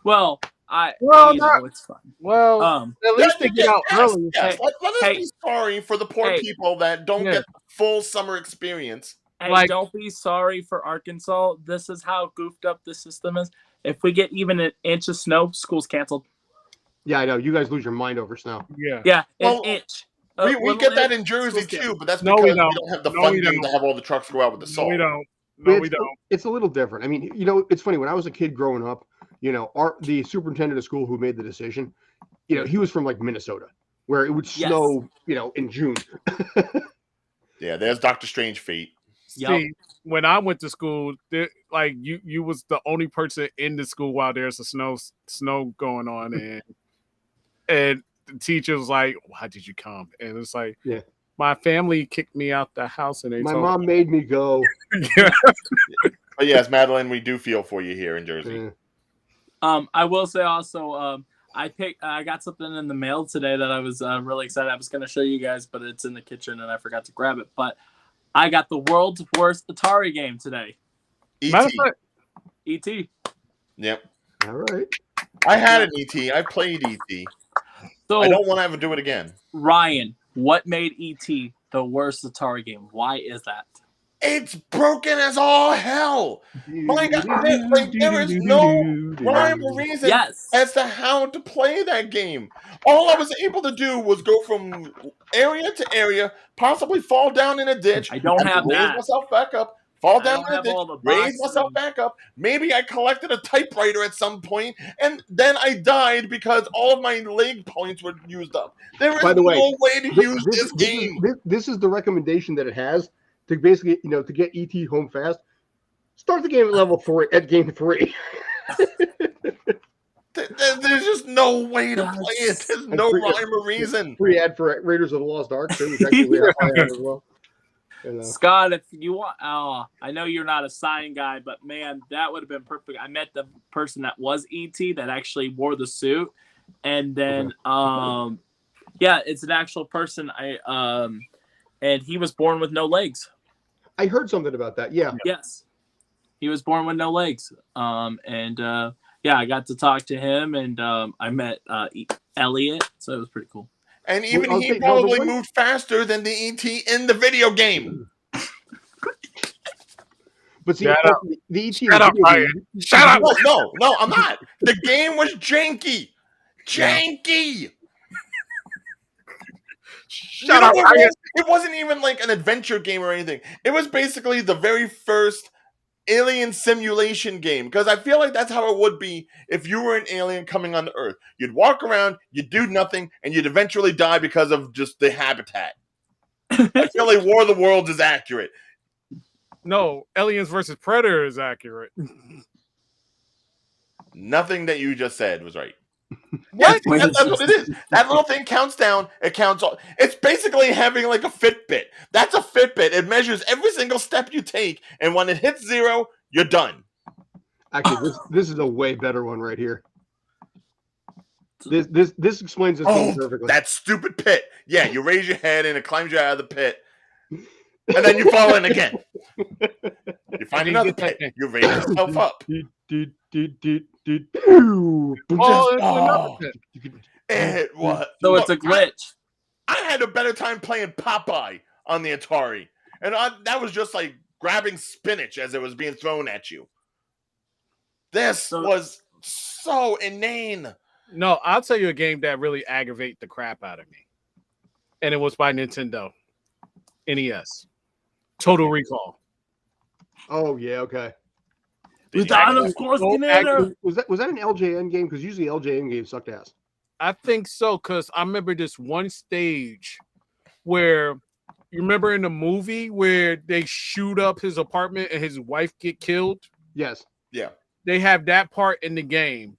D: well, it's fine.
B: Well, at least they get out early.
C: Yes.
D: Hey,
C: Let us
D: hey,
C: be sorry for the poor
D: hey.
C: people that don't
B: Yeah.
C: get the full summer experience.
D: Hey,
B: Like-
D: don't be sorry for Arkansas. This is how goofed up the system is. If we get even an inch of snow, school's canceled.
A: Yeah, I know. You guys lose your mind over snow.
B: Yeah.
D: Yeah,
C: Well,
D: an inch.
C: We
D: Little
C: get that
D: inch,
C: in Jersey
D: school's canceled.
C: too, but that's
B: No,
C: because
B: we
C: we
B: don't.
C: don't have the
B: No, we
C: funding
B: don't.
C: to have all the trucks go out with the
B: No,
C: salt.
B: we don't.
A: But
B: No, we don't.
A: It's a little different. I mean, you know, it's funny. When I was a kid growing up, you know, the superintendent of school who made the decision, you know, he was from like Minnesota, where it would snow, you know, in June.
C: Yeah, there's Doctor Strange Fate.
D: Yep.
B: See, when I went to school, like you was the only person in the school while there's a snow going on, and the teacher was like, "Why did you come?" And it's like,
A: Yeah.
B: My family kicked me out the house, and they
A: My
B: told
A: mom made me go.
B: Yeah.
C: But yes, Madeline, we do feel for you here in Jersey.
D: I will say also, I got something in the mail today that I was really excited. I was going to show you guys, but it's in the kitchen and I forgot to grab it. But I got the world's worst Atari game today.
B: Matter of
C: E.T.
B: fact,
D: E.T.
C: Yep.
A: All right.
C: I had an E.T. I played E.T.
D: So
C: I don't want to ever do it again.
D: Ryan, what made E.T. the worst Atari game? Why is that?
C: It's broken as all hell. My God, there is no rhyme or reason
D: Yes.
C: as to how to play that game. All I was able to do was go from area to area, possibly fall down in a ditch.
D: I don't have
C: raise
D: that.
C: myself back up, fall
D: I
C: down
D: don't have
C: the
D: all the
C: raise
D: boxes.
C: myself back up. Maybe I collected a typewriter at some point, and then I died because all of my leg points were used up. There is
A: By the way,
C: no way to use this game.
A: This is the recommendation that it has to basically, to get ET home fast. Start the game at level 3, at game 3.
C: There's just no way to play it. There's no rhyme or reason.
A: Free ad for Raiders of the Lost Ark, too, which actually we have to play that as well.
D: Scott, if you want, I know you're not a sign guy, but man, that would have been perfect. I met the person that was ET that actually wore the suit, and then it's an actual person. And he was born with no legs.
A: I heard something about that. Yeah.
D: Yes, he was born with no legs. I got to talk to him, and I met Elliot, so it was pretty cool.
C: And even he probably moved faster than the ET in the video game.
A: But see, the ET.
B: Shut up, Ryan. Shut up.
C: No, I'm not. The game was janky. Janky.
B: Shut up, Ryan.
C: It wasn't even like an adventure game or anything. It was basically the very first alien simulation game, because I feel like that's how it would be if you were an alien coming onto Earth. You'd walk around, you'd do nothing, and you'd eventually die because of just the habitat. I feel like War of the Worlds is accurate.
B: No, Aliens versus Predator is accurate.
C: Nothing that you just said was right.
B: What?
C: That's what it is. That little thing counts down. It counts all. It's basically having like a Fitbit. That's a Fitbit. It measures every single step you take, and when it hits 0, you're done.
A: Actually, this is a way better one right here. This explains this thing perfectly.
C: That stupid pit. Yeah, you raise your head and it climbs you out of the pit, and then you fall in again. You find another pit. You raise yourself up. It was.
D: So it's a glitch.
C: I had a better time playing Popeye on the Atari, and that was just like grabbing spinach as it was being thrown at you. This was so inane.
B: No, I'll tell you a game that really aggravated the crap out of me, and it was by Nintendo NES. Total Recall.
A: Oh yeah, okay.
B: Was that an
A: LJN game? Because usually LJN games sucked ass.
B: I think so, because I remember this one stage where you remember in the movie where they shoot up his apartment and his wife get killed?
A: Yes.
C: Yeah.
B: They have that part in the game.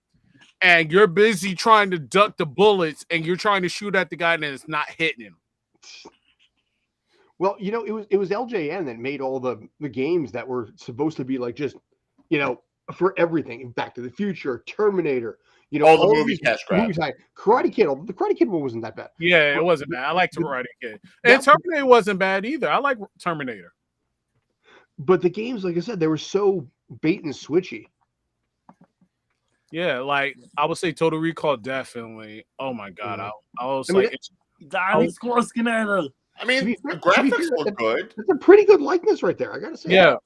B: And you're busy trying to duck the bullets and you're trying to shoot at the guy and it's not hitting him.
A: Well, it was LJN that made all the games that were supposed to be like just, for everything. Back to the Future, Terminator,
C: all the movie cash grabs.
A: Karate Kid. The Karate Kid one wasn't that bad.
B: Yeah, it wasn't bad. I like Karate Kid. And Terminator wasn't bad either. I like Terminator.
A: But the games, like I said, they were so bait and switchy.
B: Yeah, like I would say Total Recall definitely. Oh my God. I was
C: the graphics look good.
A: It's a pretty good likeness right there, I gotta say.
B: Yeah.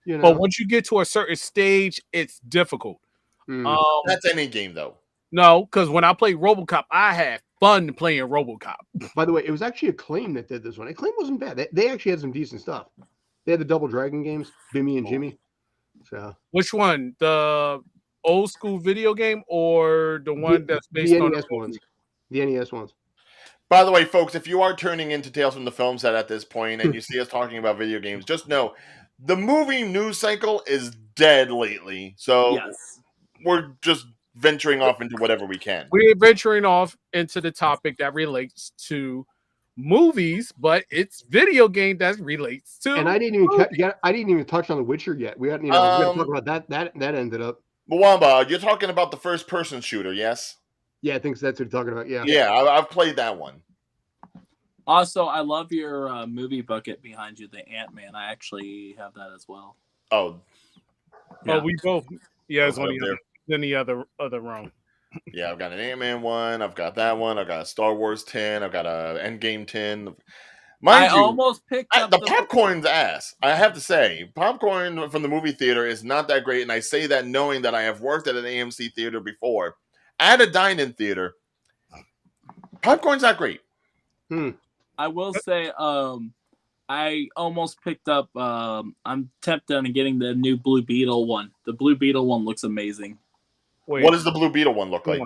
B: But once you get to a certain stage, it's difficult.
C: That's any game though.
B: No, because when I played RoboCop, I had fun playing RoboCop.
A: By the way, it was actually Acclaim that did this one. Acclaim wasn't bad. They actually had some decent stuff. They had the Double Dragon games, Bimmy and Jimmy. So
B: which one? The old school video game or the one that's based on the NES
A: ones? The NES ones.
C: By the way, folks, if you are turning into Tales from the Film Set at this point and you see us talking about video games, just know the movie news cycle is dead lately. So we're just venturing off into whatever we can.
B: We're venturing off into the topic that relates to movies, but it's video game that relates to.
A: And I didn't even touch on The Witcher yet. We hadn't. We're going to talk about that. That ended up.
C: Mwamba, you're talking about the first-person shooter, yes?
A: Yeah, I think that's what you're talking about. Yeah.
C: Yeah, I've played that one.
D: Also, I love your movie bucket behind you, the Ant-Man. I actually have that as well.
C: Oh.
B: Yeah. Oh, we both. Yeah, it's only in the other room.
C: Yeah, I've got an Ant-Man one. I've got that one. I've got a Star Wars 10. I've got a Endgame 10. Mind you,
D: almost picked up
C: the popcorn's ass. I have to say, popcorn from the movie theater is not that great, and I say that knowing that I have worked at an AMC theater before. At a dine-in theater, popcorn's not great.
D: I will say, I almost picked up. I'm tempted on getting the new Blue Beetle one. The Blue Beetle one looks amazing.
B: Wait,
C: What does the Blue Beetle one look like?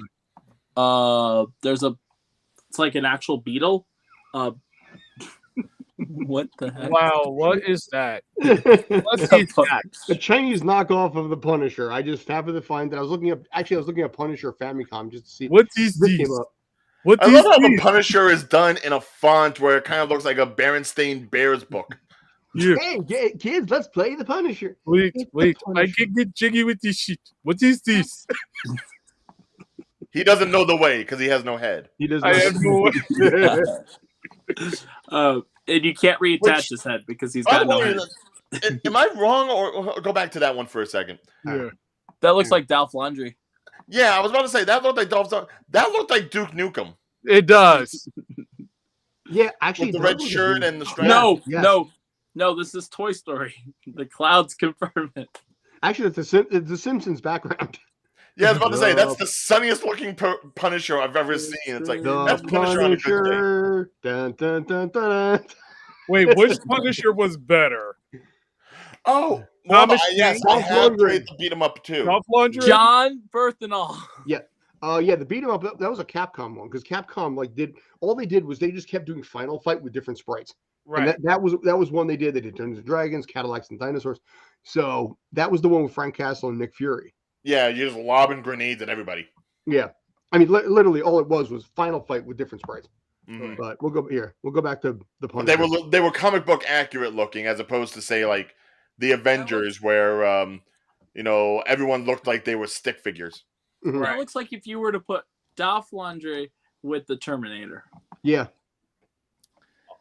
D: It's like an actual beetle. What the heck?
B: Wow, what is that?
A: A
B: Let's see that.
A: Chinese knockoff of the Punisher. I just happened to find that I was looking up Punisher Famicom just to see
B: What is
A: this
B: this?
A: came up.
B: What
C: I
B: is
C: love how the
B: this?
C: Punisher is done in a font where it kind of looks like a Berenstain Bears book.
B: Yeah.
A: Hey, kids, let's play the Punisher.
B: Wait,
A: It's the
B: wait. I
A: Punisher.
B: can get jiggy with this shit. What is this?
C: He doesn't know the way because he has no head.
A: He does
B: I
A: not.
B: have no
D: And you can't reattach
C: Which-
D: his head because he's
C: By
D: got
C: the
D: no
C: way,
D: head.
C: am I wrong or go back to that one for a second?
B: Yeah.
D: That looks like Dolph Lundgren.
C: Yeah, I was about to say that looked like that looked like Duke Nukem
B: It does.
A: Yeah, actually,
C: with the
A: it
C: red
A: does look
C: shirt
A: like
C: and the
A: him.
C: strap.
D: No,
A: Yes.
D: no. This is Toy Story. The clouds confirm it.
A: Actually, it's the Simpsons background.
C: Yeah, I was about to say that's the sunniest looking Punisher I've ever seen. It's like
A: The
C: that's Punisher on a good day.
A: Punisher. Dun, dun, dun, dun, dun.
B: Wait, which Punisher was better?
C: Oh, well,
B: Thomas
C: yes,
B: Jane?
C: I have
A: Lundgren.
C: played to beat him up too.
B: Dolph Lundgren?
D: John Berthenol.
A: Yeah, the beat 'em up that was a Capcom one because Capcom they did was they just kept doing Final Fight with different sprites.
B: Right.
A: And that was one they did. They did Dungeons and Dragons, Cadillacs, and Dinosaurs. So that was the one with Frank Castle and Nick Fury.
C: Yeah, you're just lobbing grenades at everybody.
A: Yeah, I mean literally all it was Final Fight with different sprites.
C: Mhm.
A: But we'll go back to the
C: But
A: Punisher.
C: they were comic book accurate looking as opposed to say like the Avengers where everyone looked like they were stick figures.
A: Mhm.
D: That looks like if you were to put Dolph Lundgren with the Terminator.
A: Yeah,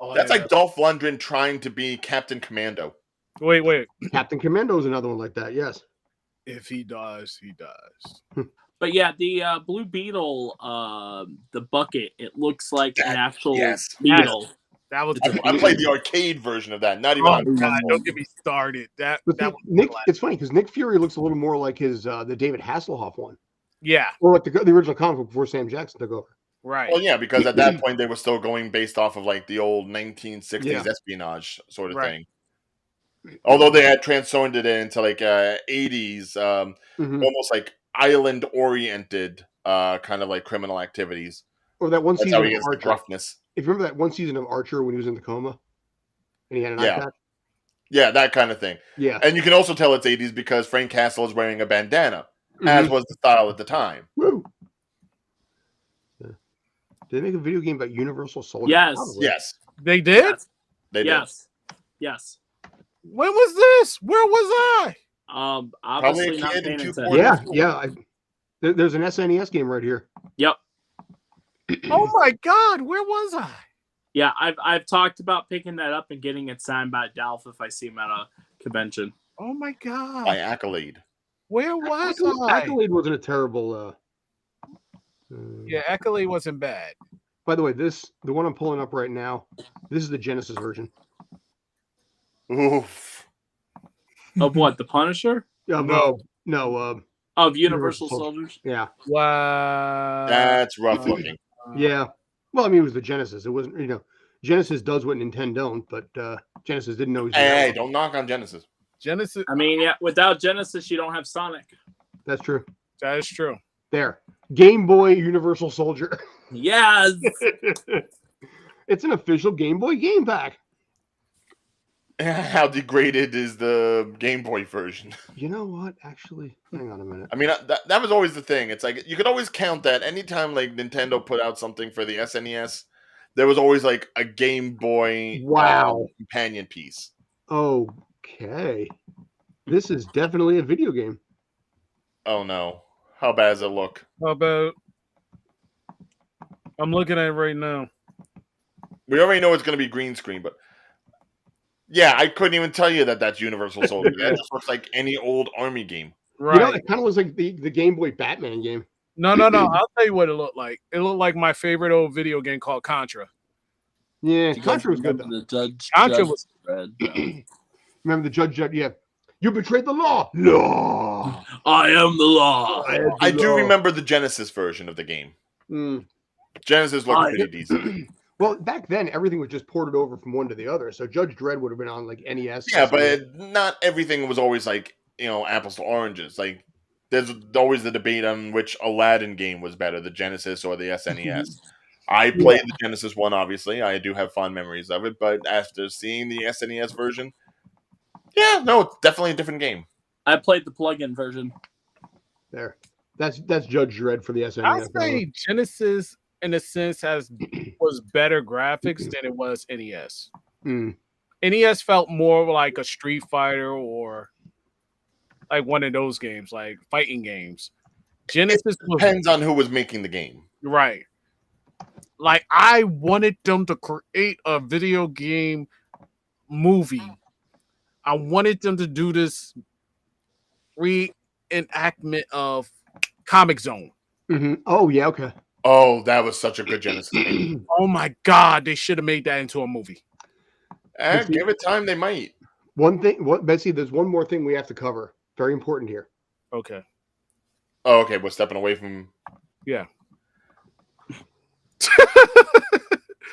B: Oh,
C: That's
B: yeah.
C: like Dolph Lundgren trying to be Captain Commando.
B: Wait.
A: Captain Commando is another one like that. Yes.
B: If he does, he does.
D: But yeah, the Blue Beetle, the bucket, it looks like an actual
C: yes.
D: beetle.
B: That was
C: I played the arcade version of that. Not even
B: Oh
C: on
B: God, don't get me started. That
A: But
B: was
A: Nick, it's funny because Nick Fury looks a little more like his the David Hasselhoff one,
B: yeah,
A: or like the original comic book before Sam Jackson took over.
B: right.
C: Well, yeah, because at that point they were still going based off of like the old 1960s
A: Yeah.
C: espionage sort of
B: Right.
C: thing. Although they had transformed it into like 80s,
A: Mhm.
C: almost like island oriented kind of like criminal activities.
A: Or that one
C: That's
A: season
C: how
A: of
C: he gets the
A: Archer.
C: gruffness.
A: If you remember that one season of Archer when he was in the coma and he had an eye
C: Yeah.
A: patch.
C: Yeah, that kind of thing.
A: Yeah.
C: And you can also tell it's 80s because Frank Castle is wearing a bandana, as
A: Mhm.
C: was the style at the time.
A: Woo. Yeah. Did they make a video game about Universal Soldier?
D: Yes.
A: Probably.
C: Yes,
B: They did.
D: Yes.
C: they did.
D: Yes.
B: When was this? Where was I?
D: Obviously
C: a
D: not
C: kid
D: paying
C: in
D: attention.
C: 240.
A: Yeah. There's an SNES game right here.
D: Yep.
B: Oh my God, where was I?
D: Yeah, I've talked about picking that up and getting it signed by Dolph if I see him at a convention.
B: Oh my God,
C: By Accolade.
B: where was I?
A: Accolade wasn't a terrible.
B: Yeah, Accolade wasn't bad.
A: By the way, the one I'm pulling up right now, this is the Genesis version.
C: Oof.
D: Of what? The Punisher?
A: No.
D: Of Universal
A: Universal
D: Soldiers?
A: Yeah.
B: Wow.
C: That's rough looking.
A: Yeah. Well, I mean, it was the Genesis. It wasn't, Genesis does what Nintendo don't, but Genesis didn't know.
C: Hey, don't knock on Genesis.
B: Genesis.
D: I mean, yeah, without Genesis, you don't have Sonic.
A: That's true.
B: That is true.
A: There. Game Boy Universal Soldier.
D: Yes.
A: It's an official Game Boy game pack.
C: How degraded is the Game Boy version?
A: You know what? Actually, hang on a minute.
C: I mean, that was always the thing. It's like you could always count that anytime like Nintendo put out something for the SNES, there was always like a Game Boy companion piece.
A: Okay. This is definitely a video game.
C: Oh no. How bad does it look?
B: How about? I'm looking at it right now.
C: We already know it's going to be green screen, but yeah, I couldn't even tell you that that's Universal Soldier. That just looks like any old army game.
B: Right.
A: It kind of looks like the Game Boy Batman game.
B: No. I'll tell you what it looked like. It looked like my favorite old video game called Contra.
A: Yeah,
D: You
A: Contra was
D: guys
A: good.
D: remember
A: Though.
D: The Judge.
B: Contra
D: Judge
B: was-
D: Dredd,
A: Remember the Judge? Yeah. You betrayed the law. Law.
D: I am the law.
C: I do remember the Genesis version of the game.
A: Mm.
C: Genesis looked pretty decent.
A: Well, back then everything was just ported over from one to the other. So Judge Dredd would have been on like NES.
C: Yeah,
A: SNES.
C: but not everything was always like, apples to oranges. Like, there's always the debate on which Aladdin game was better, the Genesis or the SNES. I played the Genesis one, obviously. I do have fond memories of it, but after seeing the SNES version, yeah, no, it's definitely a different game.
D: I played the plug-in version.
A: There. That's Judge Dredd for the SNES.
B: I'd say Genesis, in a sense, was better graphics than it was NES. NES felt more like a Street Fighter or like one of those games, like fighting games. Genesis
C: depends on who was making the game.
B: Right. Like, I wanted them to create a video game movie. I wanted them to do this reenactment of Comic Zone.
A: Oh, yeah, okay.
C: Oh, that was such a good Genesis game.
B: Oh my God, they should have made that into a movie.
C: Give it time, they might.
A: One thing, Betsy, there's one more thing we have to cover. Very important here.
B: Okay.
C: Oh, okay, we're stepping away from...
B: Yeah.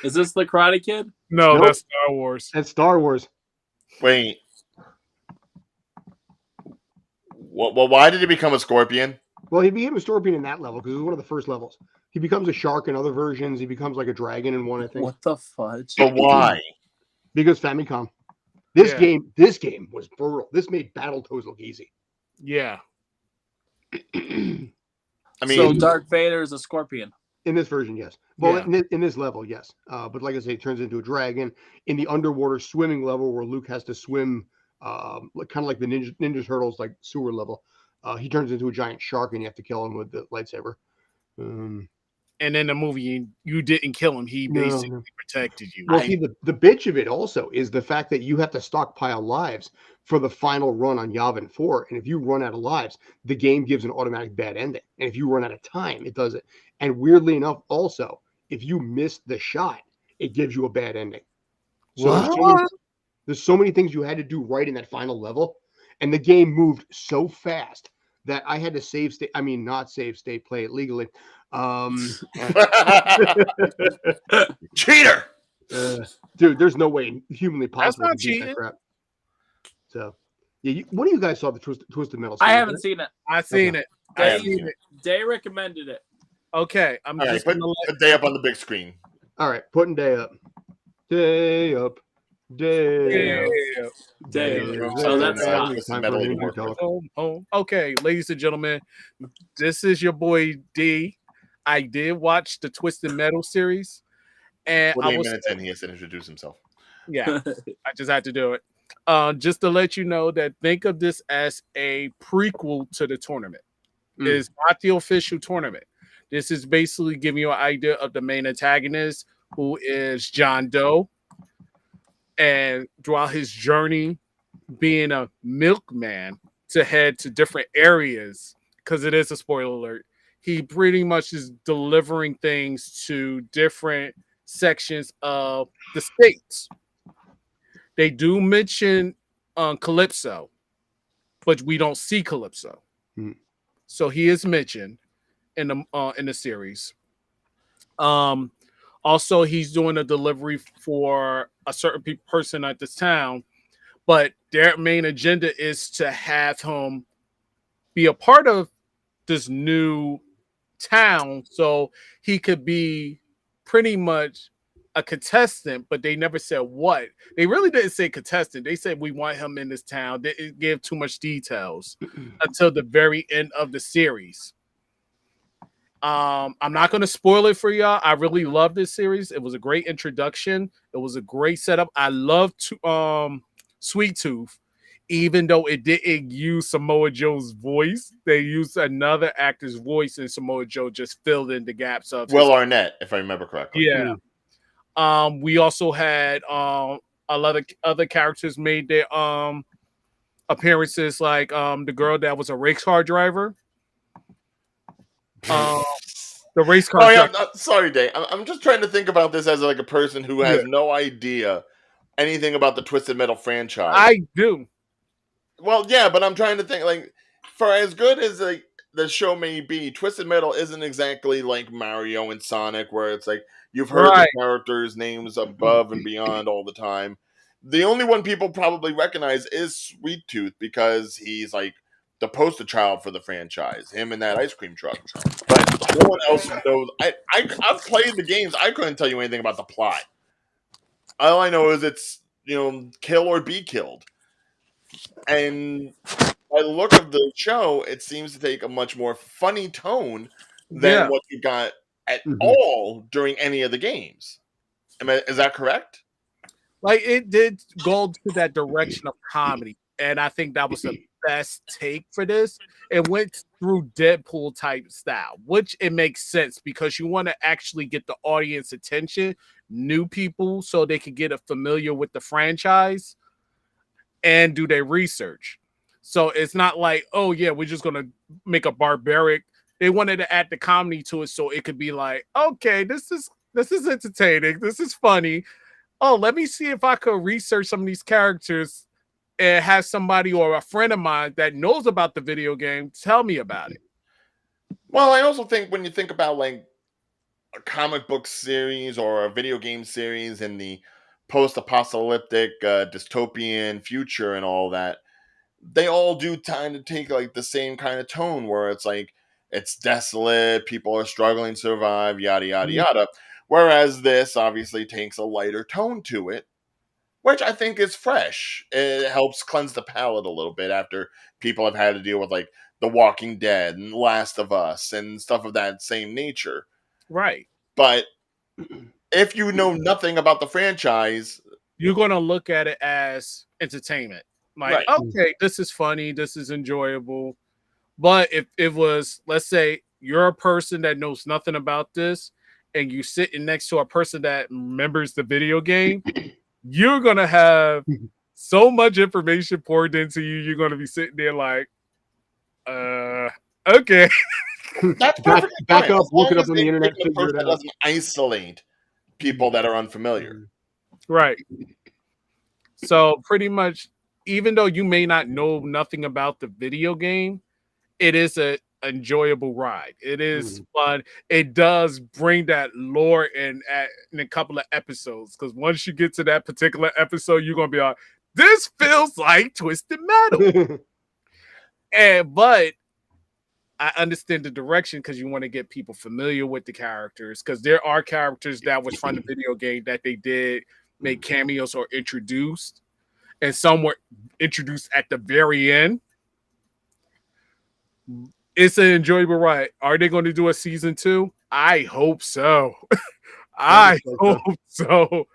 D: Is this the Karate Kid?
B: No,
A: Nope.
B: that's Star Wars.
A: That's Star Wars.
C: Wait. Well, why did he become a scorpion?
A: Well, he became a scorpion in that level because it was one of the first levels. He becomes a shark in other versions. He becomes like a dragon in one, I think.
D: What the fudge?
C: But why?
A: Because Famicom. This game was brutal. This made Battletoads look easy.
B: Yeah.
C: I mean,
D: So Darth Vader is a scorpion.
A: In this version, yes. Well,
B: Yeah.
A: in this level, yes. But like I say, it turns into a dragon. In the underwater swimming level where Luke has to swim, kind of like the Ninja Turtles, like sewer level, he turns into a giant shark and you have to kill him with the lightsaber.
B: And in the movie, you didn't kill him. He basically protected you.
A: Well, see, the bitch of it also is the fact that you have to stockpile lives for the final run on Yavin 4. And if you run out of lives, the game gives an automatic bad ending. And if you run out of time, it does it. And weirdly enough, also, if you miss the shot, it gives you a bad ending. So there's so many things you had to do right in that final level. And the game moved so fast that I had to save state. I mean, not save state, play it legally.
C: Cheater!
A: Dude, there's no way humanly possible
B: not
A: to beat
B: cheating.
A: that crap. So, yeah, what do you guys saw the Twisted Metal?
D: I
A: series,
D: haven't
A: right?
D: seen it.
B: I've seen it.
C: I haven't seen it.
D: Day recommended it.
B: Okay, I'm
C: All right,
B: just
C: put
B: gonna
C: the day up on the big screen.
A: All right, putting day up. Day up. Day up.
D: Day
A: up.
D: So that's
C: Time
D: not.
C: Twisted
A: Time
C: Metal
A: for
C: to
A: Ninja
C: work
A: Talk.
C: with.
B: Okay, ladies and gentlemen, this is your boy D. I did watch the Twisted Metal series, and
C: 48 minutes in, he has to introduce himself.
B: yeah, I just had to do it. Just to let you know that think of this as a prequel to the tournament. It's not the official tournament. This is basically giving you an idea of the main antagonist, who is John Doe, and throughout his journey being a milkman to head to different areas, because it is a spoiler alert, he pretty much is delivering things to different sections of the states. They do mention Calypso, but we don't see Calypso. So he is mentioned in the series. Also, he's doing a delivery for a certain person at this town, but their main agenda is to have him be a part of this new town so he could be pretty much a contestant, but they never said what. They really didn't say contestant. They said we want him in this town. They didn't give too much details until the very end of the series. I'm not going to spoil it for y'all. I really love this series. It was a great introduction. It was a great setup. I love Sweet Tooth, even though it didn't use Samoa Joe's voice. They used another actor's voice, and Samoa Joe just filled in the gaps of
C: Will Arnett, if I remember correctly.
B: Yeah. We also had a lot of other characters made their appearances, like the girl that was a race car driver. The race car.
C: Oh yeah, sorry, Dave. I'm just trying to think about this as like a person who has no idea anything about the Twisted Metal franchise.
B: I do.
C: Well, yeah, but I'm trying to think, like, for as good as like the show may be, Twisted Metal isn't exactly like Mario and Sonic, where it's like you've heard
B: Right.
C: the characters' names above and beyond all the time. The only one people probably recognize is Sweet Tooth because he's like the poster child for the franchise, him in that ice cream truck. But no one else knows. I've played the games. I couldn't tell you anything about the plot. All I know is it's, kill or be killed. And by the look of the show, it seems to take a much more funny tone than what you got at all during any of the games. Is that correct?
B: Like, it did go to that direction of comedy, and I think that was the best take for this. It went through Deadpool type style, which it makes sense because you want to actually get the audience attention, new people, so they can get familiar with the franchise and do their research. So it's not like, oh yeah, we're just gonna make a barbaric. They wanted to add the comedy to it, so it could be like, okay, this is entertaining, this is funny. Oh, let me see if I could research some of these characters and have somebody or a friend of mine that knows about the video game tell me about it.
C: Well, I also think when you think about like a comic book series or a video game series in the post-apocalyptic dystopian future and all that, they all do kind of take like the same kind of tone where it's like it's desolate, people are struggling to survive, yada yada yada. Whereas this obviously takes a lighter tone to it, which I think is fresh. It helps cleanse the palate a little bit after people have had to deal with like The Walking Dead and Last of Us and stuff of that same nature.
B: Right.
C: But if you know nothing about the franchise,
B: you're going to look at it as entertainment. Like, okay, this is funny, this is enjoyable. But if it was, let's say, you're a person that knows nothing about this, and you sitting next to a person that remembers the video game, you're going to have so much information poured into you. You're going to be sitting there like, okay.
C: That's
A: back up, look it up on the internet,
C: figure it out. Doesn't isolate people that are unfamiliar.
B: Right. So pretty much, even though you may not know nothing about the video game, it is a enjoyable ride. It is fun. It does bring that lore in a couple of episodes, because once you get to that particular episode, you're gonna be like, this feels like Twisted Metal. But I understand the direction because you want to get people familiar with the characters, because there are characters that was from the video game that they did make cameos or introduced, and some were introduced at the very end. It's an enjoyable ride. Are they going to do a season 2? I hope so. I hope so.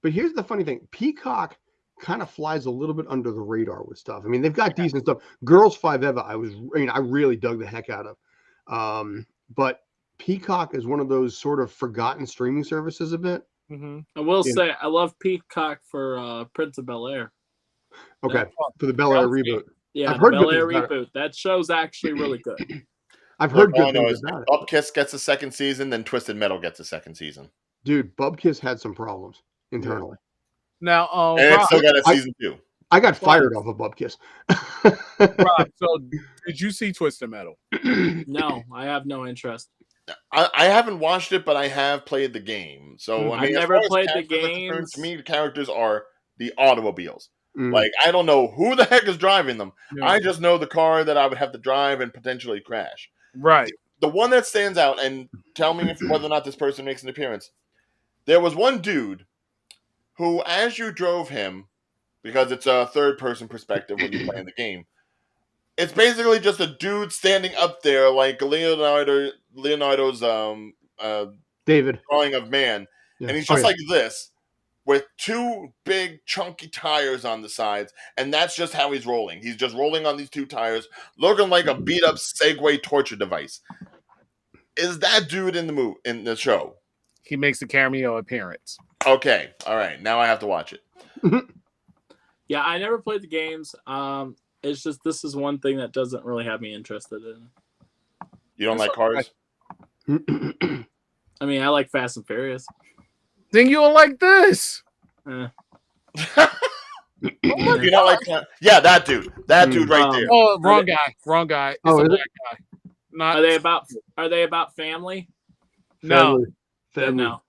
A: But here's the funny thing. Peacock kind of flies a little bit under the radar with stuff. I mean, they've got decent stuff. Girls 5 Eva, I really dug the heck out of. But Peacock is one of those sort of forgotten streaming services a bit.
D: I will say, I love Peacock for Prince of Bel-Air.
A: Okay, for the Bel-Air reboot.
D: Yeah, I've heard Bel-Air reboot. That show's actually really good.
A: I've heard good things about it.
C: Bubkiss gets a second season, then Twisted Metal gets a second season.
A: Dude, Bubkiss had some problems internally.
B: Now,
C: and it's still got a season 2.
A: I got fired off of Bubkiss.
B: Rob, so did you see Twisted Metal?
D: No, I have no interest.
C: I haven't watched it, but I have played the game. So I mean,
D: I've never played the game.
C: To me, the characters are the automobiles. Like, I don't know who the heck is driving them. Yeah. I just know the car that I would have to drive and potentially crash.
B: Right.
C: The one that stands out, and tell me whether or not this person makes an appearance. There was one dude who, as you drove him, because it's a third-person perspective when you're playing the game, it's basically just a dude standing up there like Leonardo's
A: David
C: drawing of man. Yeah. And he's just like this, with 2 big chunky tires on the sides, and that's just how he's rolling. He's just rolling on these 2 tires, looking like a beat-up Segway torture device. Is that dude in the show?
B: He makes a cameo appearance.
C: Okay, all right. Now I have to watch it.
D: Yeah, I never played the games. It's just this is one thing that doesn't really have me interested in.
C: You don't like cars?
D: I mean, I like Fast and Furious.
B: Then you don't like this.
C: You don't like? Yeah, that dude right there.
B: Oh, wrong guy. Oh,
A: is it?
B: Guy. Not
D: Are they about family?
B: no.
A: Family.
D: No.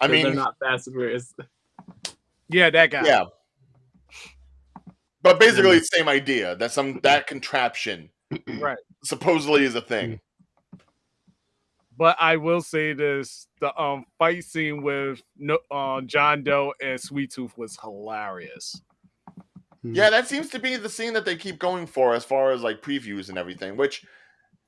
C: I mean,
D: they're not Fast and Furious.
B: Yeah, that guy.
C: yeah. But basically, it's the same idea. That contraption
B: Right.
C: supposedly is a thing.
B: But I will say this: the fight scene with John Doe and Sweet Tooth was hilarious.
C: Yeah, that seems to be the scene that they keep going for as far as like previews and everything, which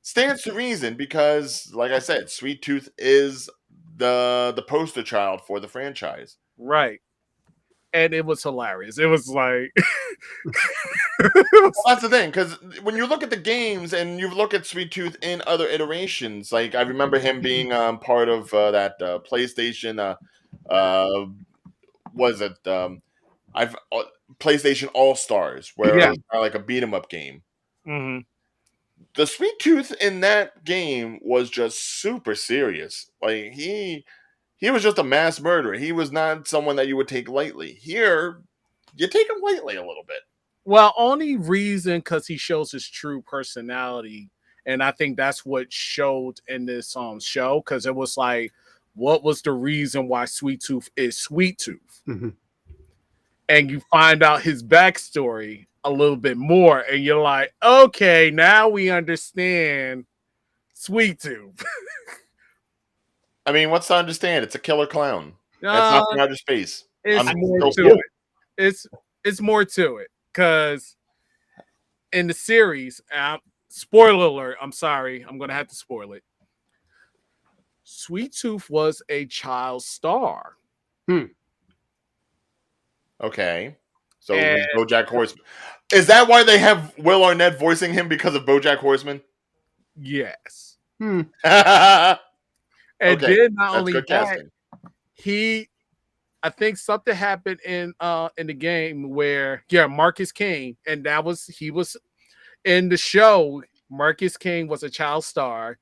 C: stands to reason because, like I said, Sweet Tooth is the poster child for the franchise.
B: Right. And it was hilarious. It was like
C: Well, that's the thing, because when you look at the games and you look at Sweet Tooth in other iterations, like I remember him being part of that PlayStation. Was it PlayStation All Stars, where it was kind of like a beat 'em up game.
B: Mhm.
C: The Sweet Tooth in that game was just super serious. Like he was just a mass murderer. He was not someone that you would take lightly. Here, you take him lightly a little bit.
B: Well, only reason because he shows his true personality, and I think that's what showed in this show. Because it was like, what was the reason why Sweet Tooth is Sweet Tooth?
A: Mm-hmm.
B: And you find out his backstory a little bit more, and you're like, okay, now we understand Sweet Tooth.
C: I mean, what's to understand? It's a killer clown. It's not from outer space.
B: It's more to it. It's more to it because in the series, spoiler alert. I'm sorry, I'm gonna have to spoil it. Sweet Tooth was a child star.
C: Okay. So BoJack Horseman. Is that why they have Will Arnett voicing him because of BoJack Horseman?
B: Yes.
C: And
B: then not only
C: good
B: that,
C: casting.
B: I think something happened in the game where Marcus King, and he was in the show. Marcus King was a child star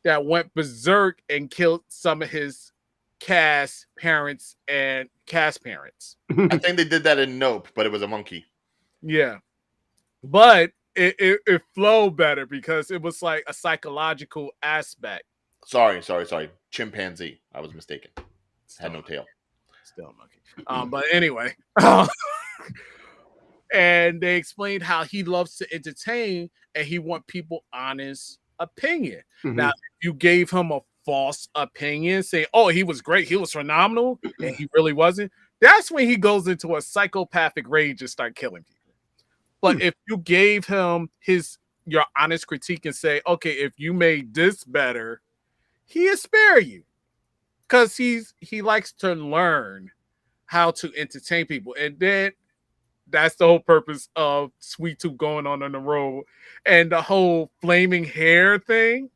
B: that went berserk and killed some of his cast parents.
C: I think they did that in Nope, but it was a monkey.
B: Yeah, but it flowed better because it was like a psychological aspect.
C: Sorry. Chimpanzee. I was mistaken. Had no tail.
B: Still a monkey. But anyway, and they explained how he loves to entertain and he want people honest opinion. Now, if you gave him a false opinion, say, "Oh, he was great, he was phenomenal," and he really wasn't, that's when he goes into a psychopathic rage and start killing people. But if you gave him your honest critique and say, "Okay, if you made this better," he'll spare you because he likes to learn how to entertain people, and then that's the whole purpose of Sweet Tooth going on the road and the whole flaming hair thing.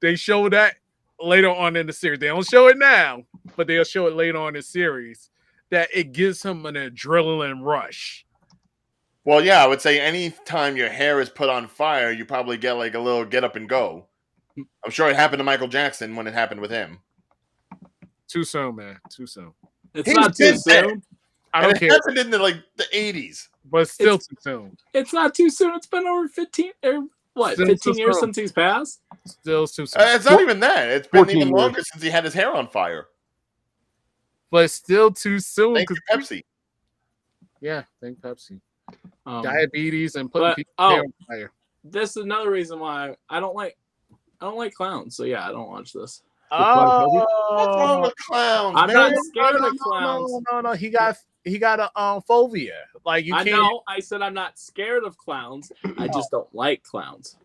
B: They show that later on in the series. They don't show it now, but they'll show it later on in the series that it gives him an adrenaline rush.
C: Well, yeah, I would say any time your hair is put on fire, you probably get like a little get up and go. I'm sure it happened to Michael Jackson when it happened with him.
B: Too soon, man. Too soon.
D: It's not too soon.
B: I don't care.
C: It happened in the 80s.
B: But still too soon.
D: It's not too soon. It's been over 15 15 years since he's passed?
B: Still too soon.
C: It's not even that. It's been even longer since he had his hair on fire.
B: But it's still too soon.
C: Thank you, Pepsi.
B: Yeah, thank Pepsi. Diabetes and putting people's hair on fire.
D: This is another reason why I don't like clowns. So yeah, I don't watch this.
C: What's wrong with clowns?
D: I'm not scared of clowns.
B: No. He got a phobia. Like you can't.
D: I know. I said I'm not scared of clowns. I just don't like clowns.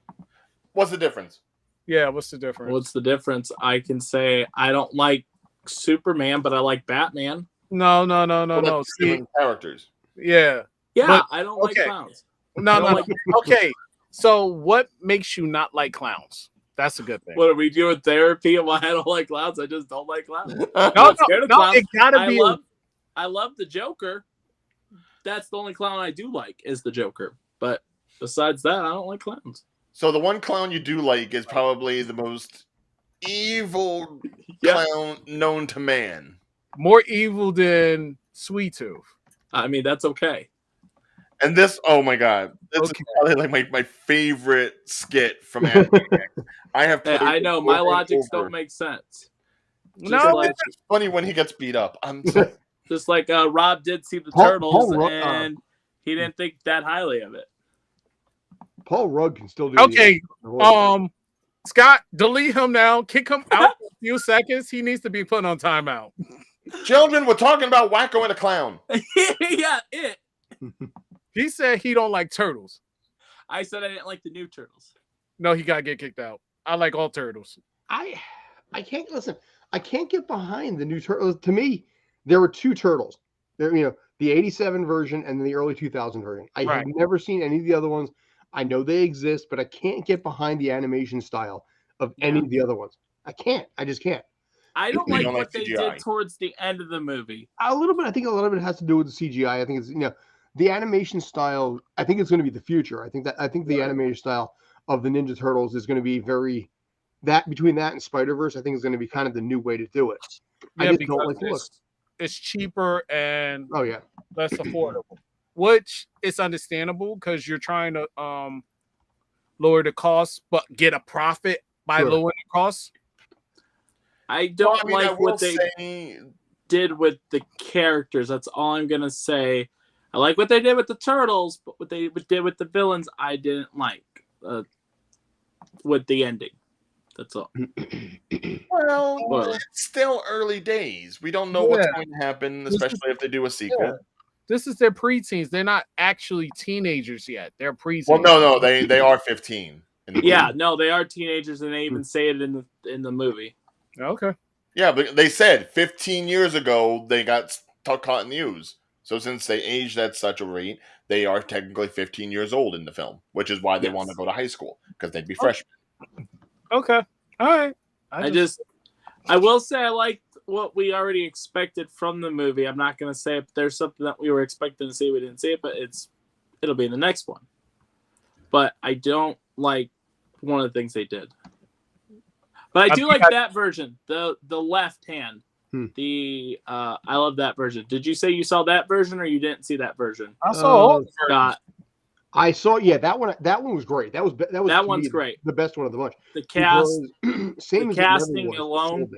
C: What's the difference?
B: Yeah, what's the difference?
D: What's the difference? I can say I don't like Superman, but I like Batman.
B: No.
C: Different characters.
B: Yeah.
D: Yeah,
B: but,
D: I don't like clowns.
B: No. Okay. So what makes you not like clowns? That's a good thing.
D: What are we doing therapy? Why I don't like clowns? I just don't like clowns.
B: No,
D: clowns.
B: It gotta be.
D: I love the Joker. That's the only clown I do like is the Joker. But besides that, I don't like clowns.
C: So the one clown you do like is probably the most evil clown known to man.
B: More evil than Sweet Tooth.
D: I mean, that's okay.
C: And this, oh my god, this is probably like my favorite skit from Animaniacs. I have
D: Hey,
C: played
D: I
C: it
D: know my
C: over and
D: logics
C: over.
D: don't make sense.
B: No,
D: like,
C: it's funny when he gets beat up. I'm so
D: just like Rob did see the
A: Paul
D: turtles,
A: Rudd-
D: and he didn't think that highly of it.
A: Paul Rudd can still do.
B: Okay, Scott, delete him now. Kick him out for a few seconds. He needs to be put on timeout.
C: Children, we're talking about Wacko and a Clown.
D: Yeah, it.
B: He said he don't like turtles.
D: I said I didn't like the new turtles.
B: No, he gotta get kicked out. I like all turtles.
A: I can't listen. I can't get behind the new turtles. To me, there were two turtles. There, the '87 version and the early 2000 version. I have never seen any of the other ones. I know they exist, but I can't get behind the animation style of any of the other ones. I can't. I just can't.
D: I don't like what they did towards the end of the movie.
A: A little bit. I think a lot of it has to do with the CGI. I think it's the animation style. I think it's going to be the future. I think the animation style of the Ninja Turtles is going to be very between that and Spider-Verse. I think is going to be kind of the new way to do it.
B: Yeah,
A: I just
B: because
A: don't like the look.
B: It's cheaper and
A: less
B: affordable, which is understandable because you're trying to lower the cost but get a profit by lowering the cost.
D: I don't like what they did with the characters. That's all I'm gonna say. I like what they did with the turtles, but what they did with the villains, I didn't like with the ending. That's all.
C: Well, it's still early days. We don't know what's going to happen, especially if they do a sequel.
B: Yeah. This is their preteens. They're not actually teenagers yet. They're preteens.
C: Well, no, they are 15.
D: Yeah, no, they are teenagers, and they even say it in the movie.
B: Okay.
C: Yeah, but they said 15 years ago they got caught in the news. So since they aged at such a rate, they are technically 15 years old in the film, which is why they want to go to high school because they'd be freshmen.
B: Okay. All right.
D: I will say I liked what we already expected from the movie. I'm not going to say if there's something that we were expecting to see, we didn't see it, but it'll be in the next one. But I don't like one of the things they did. But I do like that version, the left hand. I love that version. Did you say you saw that version or you didn't see that version?
B: I saw
D: Scott.
A: I saw, that one. That one was great. That one's
D: great.
A: The best one of the bunch.
D: The cast,
A: same
D: the casting alone.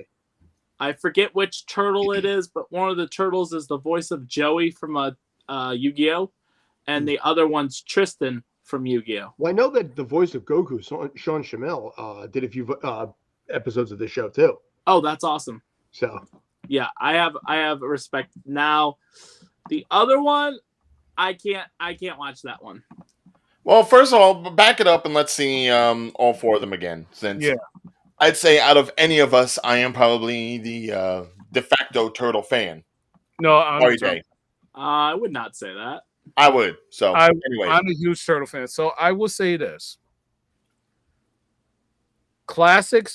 D: I forget which turtle it is, but one of the turtles is the voice of Joey from Yu-Gi-Oh, and the other one's Tristan from Yu-Gi-Oh.
A: Well, I know that the voice of Goku, Sean Shamel, did a few episodes of the show too.
D: Oh, that's awesome.
A: So,
D: yeah, I have respect. Now, the other one, I can't watch that one.
C: Well, first of all, back it up and let's see all four of them again. Since I'd say out of any of us, I am probably the de facto turtle fan.
B: No, I'm
D: I would not say that.
C: I would. So
B: anyway, I'm a huge turtle fan. So I will say this: classic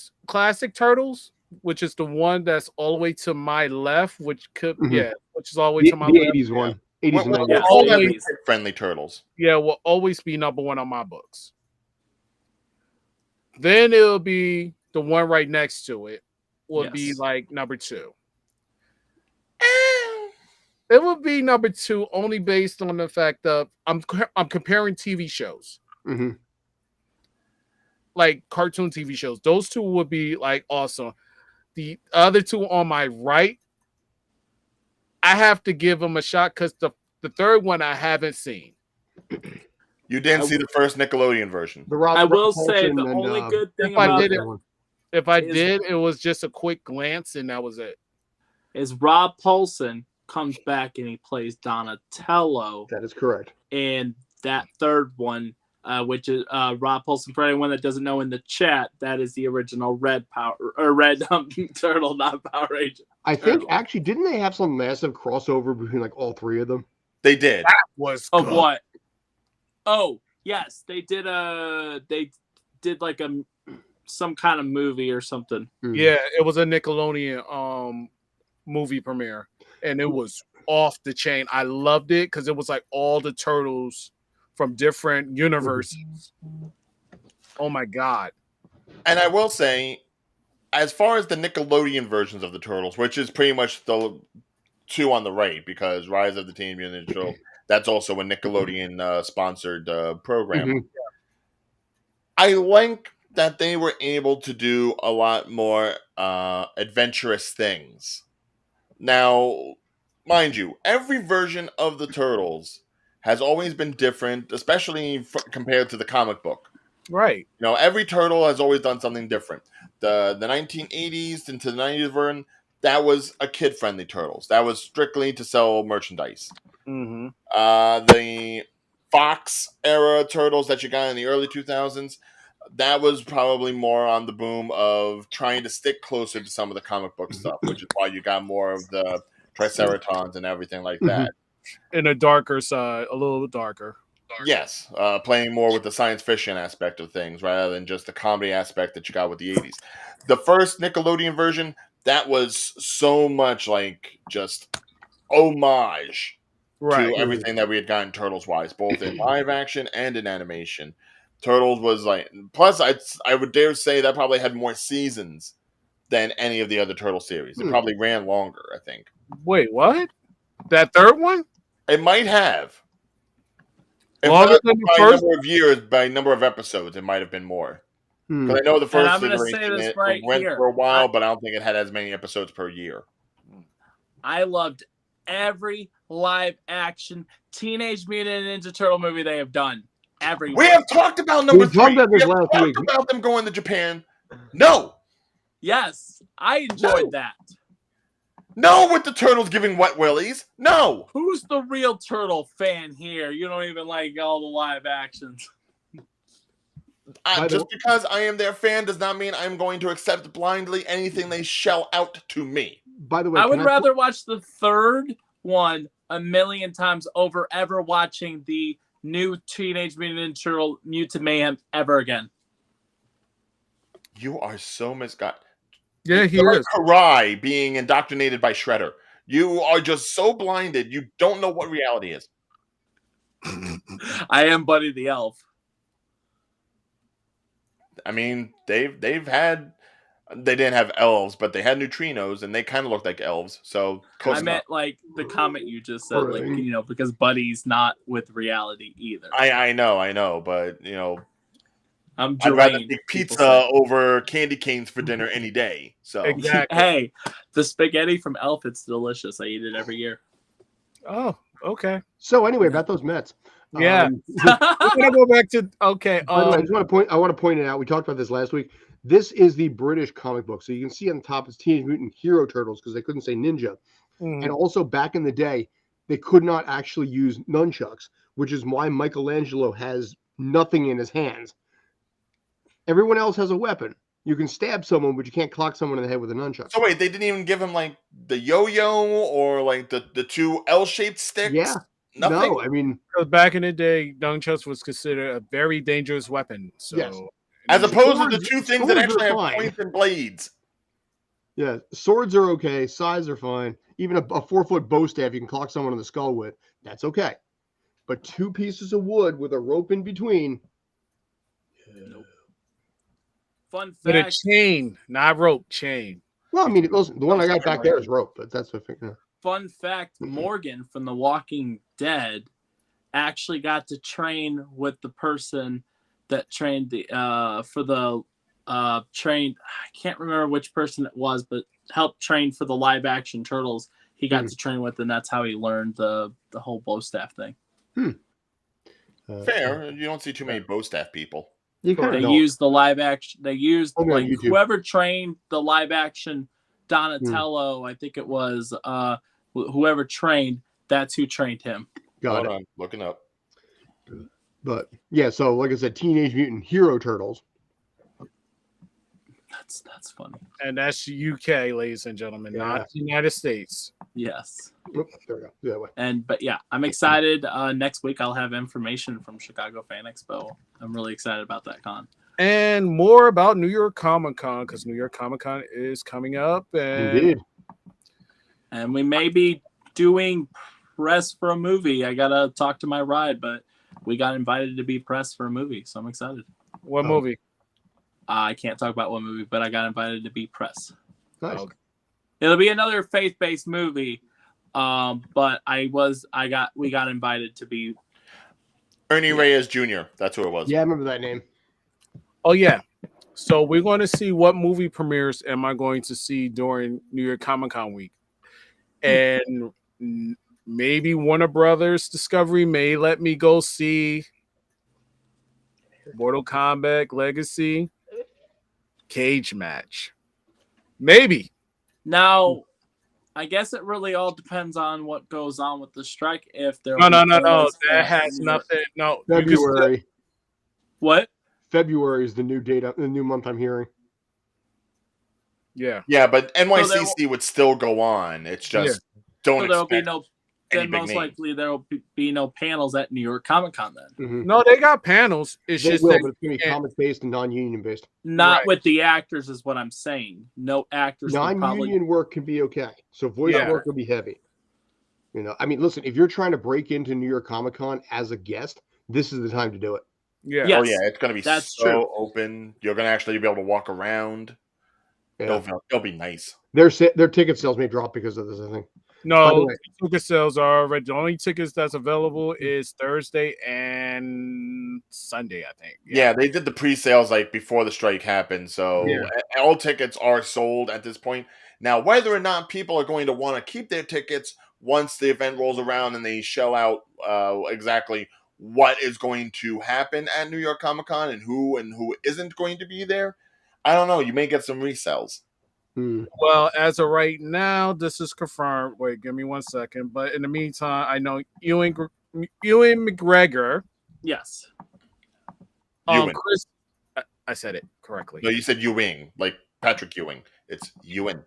B: turtles, which is the one that's all the way to my left, which is all the way to my
A: left.
B: The
A: 80s one.
C: 80s and 90s. Friendly turtles.
B: Yeah, will always be number one on my books. Then it'll be the one right next to it. Will be like number 2. It would be number 2 only based on the fact that I'm comparing TV shows.
A: Mm-hmm.
B: Like cartoon TV shows. Those two would be like awesome. The other two on my right, I have to give them a shot because the third one I haven't seen.
C: You didn't see the first Nickelodeon version.
D: I will say the only good thing about
B: if I did, it was just a quick glance and that was it.
D: Is Rob Paulsen comes back and he plays Donatello.
A: That is correct.
D: And that third one, which is Rob Paulsen. For anyone that doesn't know in the chat, that is the original Red Turtle, not Power Ranger.
A: I think actually, didn't they have some massive crossover between like all three of them?
C: They did.
B: That was
D: of good. What? Oh yes, they did. Like some kind of movie or something.
B: Yeah, it was a Nickelodeon movie premiere, and it was off the chain. I loved it because it was like all the turtles from different universes. Oh my god!
C: And I will say, as far as the Nickelodeon versions of the Turtles, which is pretty much the two on the right, because Rise of the Teenage Mutant Ninja Turtles That's also a Nickelodeon sponsored program.
A: Mhm.
C: I like that they were able to do a lot more adventurous things. Now, mind you, every version of the Turtles has always been different, especially compared to the comic book.
B: Right.
C: You know, every turtle has always done something different. The 1980s into the 90s version, that was a kid-friendly Turtles. That was strictly to sell merchandise.
B: Mm-hmm.
C: The Fox era Turtles that you got in the early 2000s, that was probably more on the boom of trying to stick closer to some of the comic book stuff, which is why you got more of the Triceratons and everything like that.
B: In a darker side, a little darker.
C: Yes, playing more with the science fiction aspect of things rather than just the comedy aspect that you got with the 80s. The first Nickelodeon version, that was so much like just homage
B: Right.
C: to everything that we had gotten Turtles wise, both in live action and in animation. Turtles was like, plus I would dare say that probably had more seasons than any of the other Turtle series. It probably ran longer, I think.
B: Wait, what? That third one?
C: It might have. If
B: Longer
C: not
B: than the
C: by
B: first?
C: number of years, by number of episodes, it might have been more. Because I know the
D: And I'm
C: first
D: gonna say
C: iteration
D: this
C: it
D: right
C: went
D: here.
C: for a while, but I don't think it had as many episodes per year.
D: I loved every live action Teenage Mutant Ninja Turtle movie they have done. Everyone.
C: We have talked about number
A: We talked
C: 3.
A: about this
C: We have
A: last
C: talked
A: week.
C: about them going to Japan. No.
D: Yes, I enjoyed that.
C: No, with the turtles giving wet willies. No.
D: Who's the real turtle fan here? You don't even like all the live actions.
C: Just because I am their fan does not mean I'm going to accept blindly anything they shell out to me.
A: By the way,
D: I would rather watch the third one a million times over ever watching the new Teenage Mutant Ninja Turtle Mutant Mayhem ever again.
C: You are so misguided.
B: Yeah, he
C: You're
B: is.
C: like Karai being indoctrinated by Shredder. You are just so blinded. You don't know what reality is.
D: I am Buddy the Elf.
C: I mean, they didn't have elves, but they had neutrinos, and they kind of looked like elves. So close
D: I meant like the comment you just said, like,
A: Right.
D: you know, because Buddy's not with reality either.
C: I know, but you know,
D: I'm
C: I'd rather
D: deranged,
C: take
D: people
C: pizza
D: say.
C: over candy canes for dinner any day. So
B: Exactly.
D: Hey, the spaghetti from Elf, it's delicious. I eat it every year.
B: Oh, okay.
A: So anyway, about those Mets.
B: Yeah. We're gonna go back to okay.
A: By the way, I want to point it out. We talked about this last week. This is the British comic book, so you can see on the top it's Teenage Mutant Hero Turtles because they couldn't say ninja.
B: mhm.
A: And also back in the day, they could not actually use nunchucks, which is why Michelangelo has nothing in his hands. Everyone else has a weapon. You can stab someone, but you can't clock someone in the head with a nunchuck.
C: So wait, they didn't even give him like the yo-yo or like the two L-shaped sticks?
A: Yeah.
C: Nothing?
A: No, I mean,
B: Because back in the day, nunchucks was considered a very dangerous weapon. So,
A: Yes.
C: As opposed to the
A: Swords-
C: two things that
A: swords
C: actually
A: are
C: have
A: fine.
C: points and blades.
A: yeah, swords are okay. Scythes are fine. Even a 4-foot bow staff you can clock someone in the skull with. That's okay. But 2 pieces of wood with a rope in between.
D: Nope. Fun
B: with a
D: fact.
B: chain, not rope, chain.
A: Well, I mean, the one I got back there is rope, but that's what I think.
D: Fun fact: Morgan from The Walking Dead actually got to train with the person that trained the trained. I can't remember which person it was, but helped train for the live action Turtles. He got to train with, and that's how he learned the whole bow staff thing.
C: Fair. You don't see too many bow staff people.
A: You kind
D: They
A: of
D: used the live action. They used
A: Only on
D: like
A: YouTube.
D: whoever trained the live action Donatello. I think it was whoever trained. That's who trained him.
A: got
C: Hold
A: it.
C: on, looking up.
A: But yeah, so like I said, Teenage Mutant Hero Turtles.
D: That's funny.
B: And that's UK, ladies and gentlemen, not the United States.
D: Yes.
A: Oop, there we go. That way.
D: But yeah, I'm excited. Next week I'll have information from Chicago Fan Expo. I'm really excited about that con.
B: And more about New York Comic Con, because New York Comic Con is coming up. And
A: Indeed.
D: And we may be doing press for a movie. I gotta talk to my ride, but we got invited to be press for a movie, so I'm excited.
B: what movie?
D: I can't talk about what movie, but I got invited to be press.
A: Nice.
B: Okay.
D: It'll be another faith-based movie, But we got invited to be.
C: Ernie Reyes Jr. That's who it was.
A: Yeah, I remember that name.
B: Oh yeah. So we're going to see what movie premieres am I going to see during New York Comic Con week, and maybe Warner Brothers Discovery may let me go see Mortal Kombat Legacy Cage Match. Maybe.
D: Now, I guess it really all depends on what goes on with the strike. If there
B: No. That has nothing. No.
A: February.
D: What?
A: February is the new date, the new month I'm hearing.
B: Yeah.
C: Yeah, but NYCC would still go on. It's just don't
D: there'll be
C: expect
D: no.
C: any
D: Then
C: big
D: most
C: names.
D: likely there will be no panels at New York Comic Con. Then
A: Mm-hmm.
B: No, they got panels. It's
A: They
B: just
A: will,
B: that
A: but it's going to be comic based and non-union based.
D: not
B: Right.
D: with the actors is what I'm saying. No actors.
A: Non-union work can be okay. So voice
B: Yeah.
A: work will be heavy. You know, I mean, listen, if you're trying to break into New York Comic Con as a guest, this is the time to do it.
B: yeah.
D: Yes.
C: Oh yeah, it's going to be
D: That's
C: so
D: true.
C: open. You're going to actually be able to walk around.
A: Yeah.
C: It'll be nice.
A: Their ticket sales may drop because of this, I think. By the
B: No,
A: way-
B: ticket sales are already. The only tickets that's available is Thursday and Sunday, I think.
C: Yeah, they did the pre-sales like before the strike happened, so
B: Yeah.
C: all tickets are sold at this point. Now, whether or not people are going to want to keep their tickets once the event rolls around and they shell out exactly what is going to happen at New York Comic Con and who isn't going to be there, I don't know. You may get some resells.
B: Well, as of right now, this is confirmed. Wait, give me 1 second. But in the meantime, I know Ewan McGregor.
D: Yes.
C: Ewan.
B: Chris, I said it correctly.
C: No, you said Ewing, like Patrick Ewing. It's Ewan.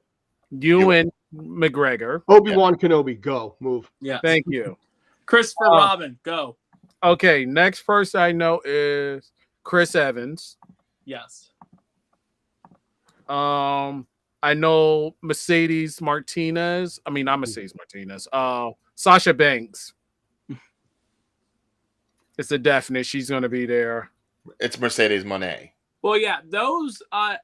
B: Ewan McGregor.
A: Obi-Wan Kenobi, go, move.
D: Yeah.
B: Thank you.
D: Christopher Robin, go.
B: Okay, next person I know is Chris Evans.
D: Yes.
B: I know Mercedes Martinez. I mean, not Mercedes Martinez. Sasha Banks. It's a definite. She's going to be there.
C: It's Mercedes Monet.
D: Well, yeah, those I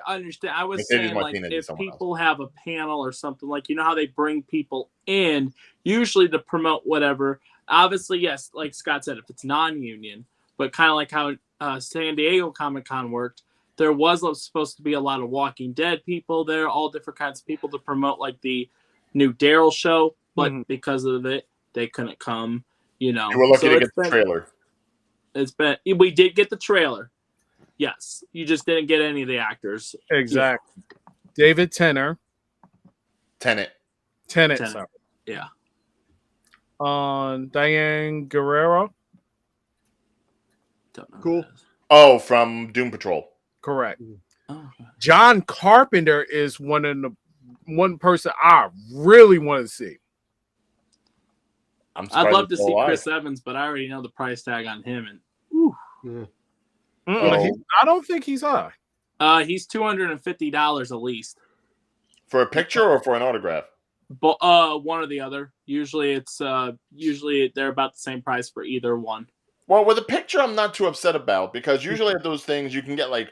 D: understand. I was
C: Mercedes
D: saying, like,
C: Martinez is
D: if
C: someone
D: people have a panel or something, like, you know how they bring people in, usually to promote whatever. Obviously, yes, like Scott said, if it's non-union, but kind of like how San Diego Comic-Con worked, there was supposed to be a lot of Walking Dead people there, all different kinds of people to promote, like, the new Daryl show, but because of it, they couldn't come, you know.
C: You were lucky to get the trailer.
D: We did get the trailer. Yes, you just didn't get any of the actors.
B: Exactly. Yeah. David Tennant. Sorry.
D: Yeah.
B: Diane Guerrero.
D: Don't know.
A: Cool.
C: Oh, from Doom Patrol.
B: Correct.
D: Oh.
B: John Carpenter is one person I really want to see.
D: I'd love to see Chris Evans, but I already know the price tag on him, and
B: I don't think he's high.
D: He's $250 at least
C: for a picture or for an autograph.
D: But one or the other. Usually they're about the same price for either one.
C: Well, with a picture, I'm not too upset about because usually at those things you can get like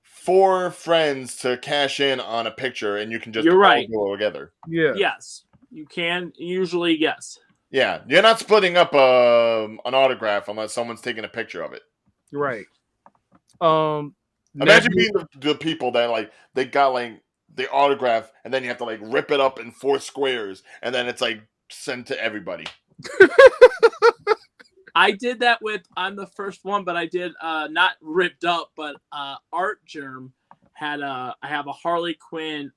C: 4 friends to cash in on a picture, and you can just all go together.
B: Yeah.
D: Yes, you can. Usually, yes.
C: Yeah, you're not splitting up an autograph unless someone's taking a picture of it.
B: Right.
C: Imagine being the people that like they got like the autograph, and then you have to like rip it up in 4 squares, and then it's like sent to everybody.
D: I did that I'm the first one, but I did not ripped up, but Art Germ had I have a Harley Quinn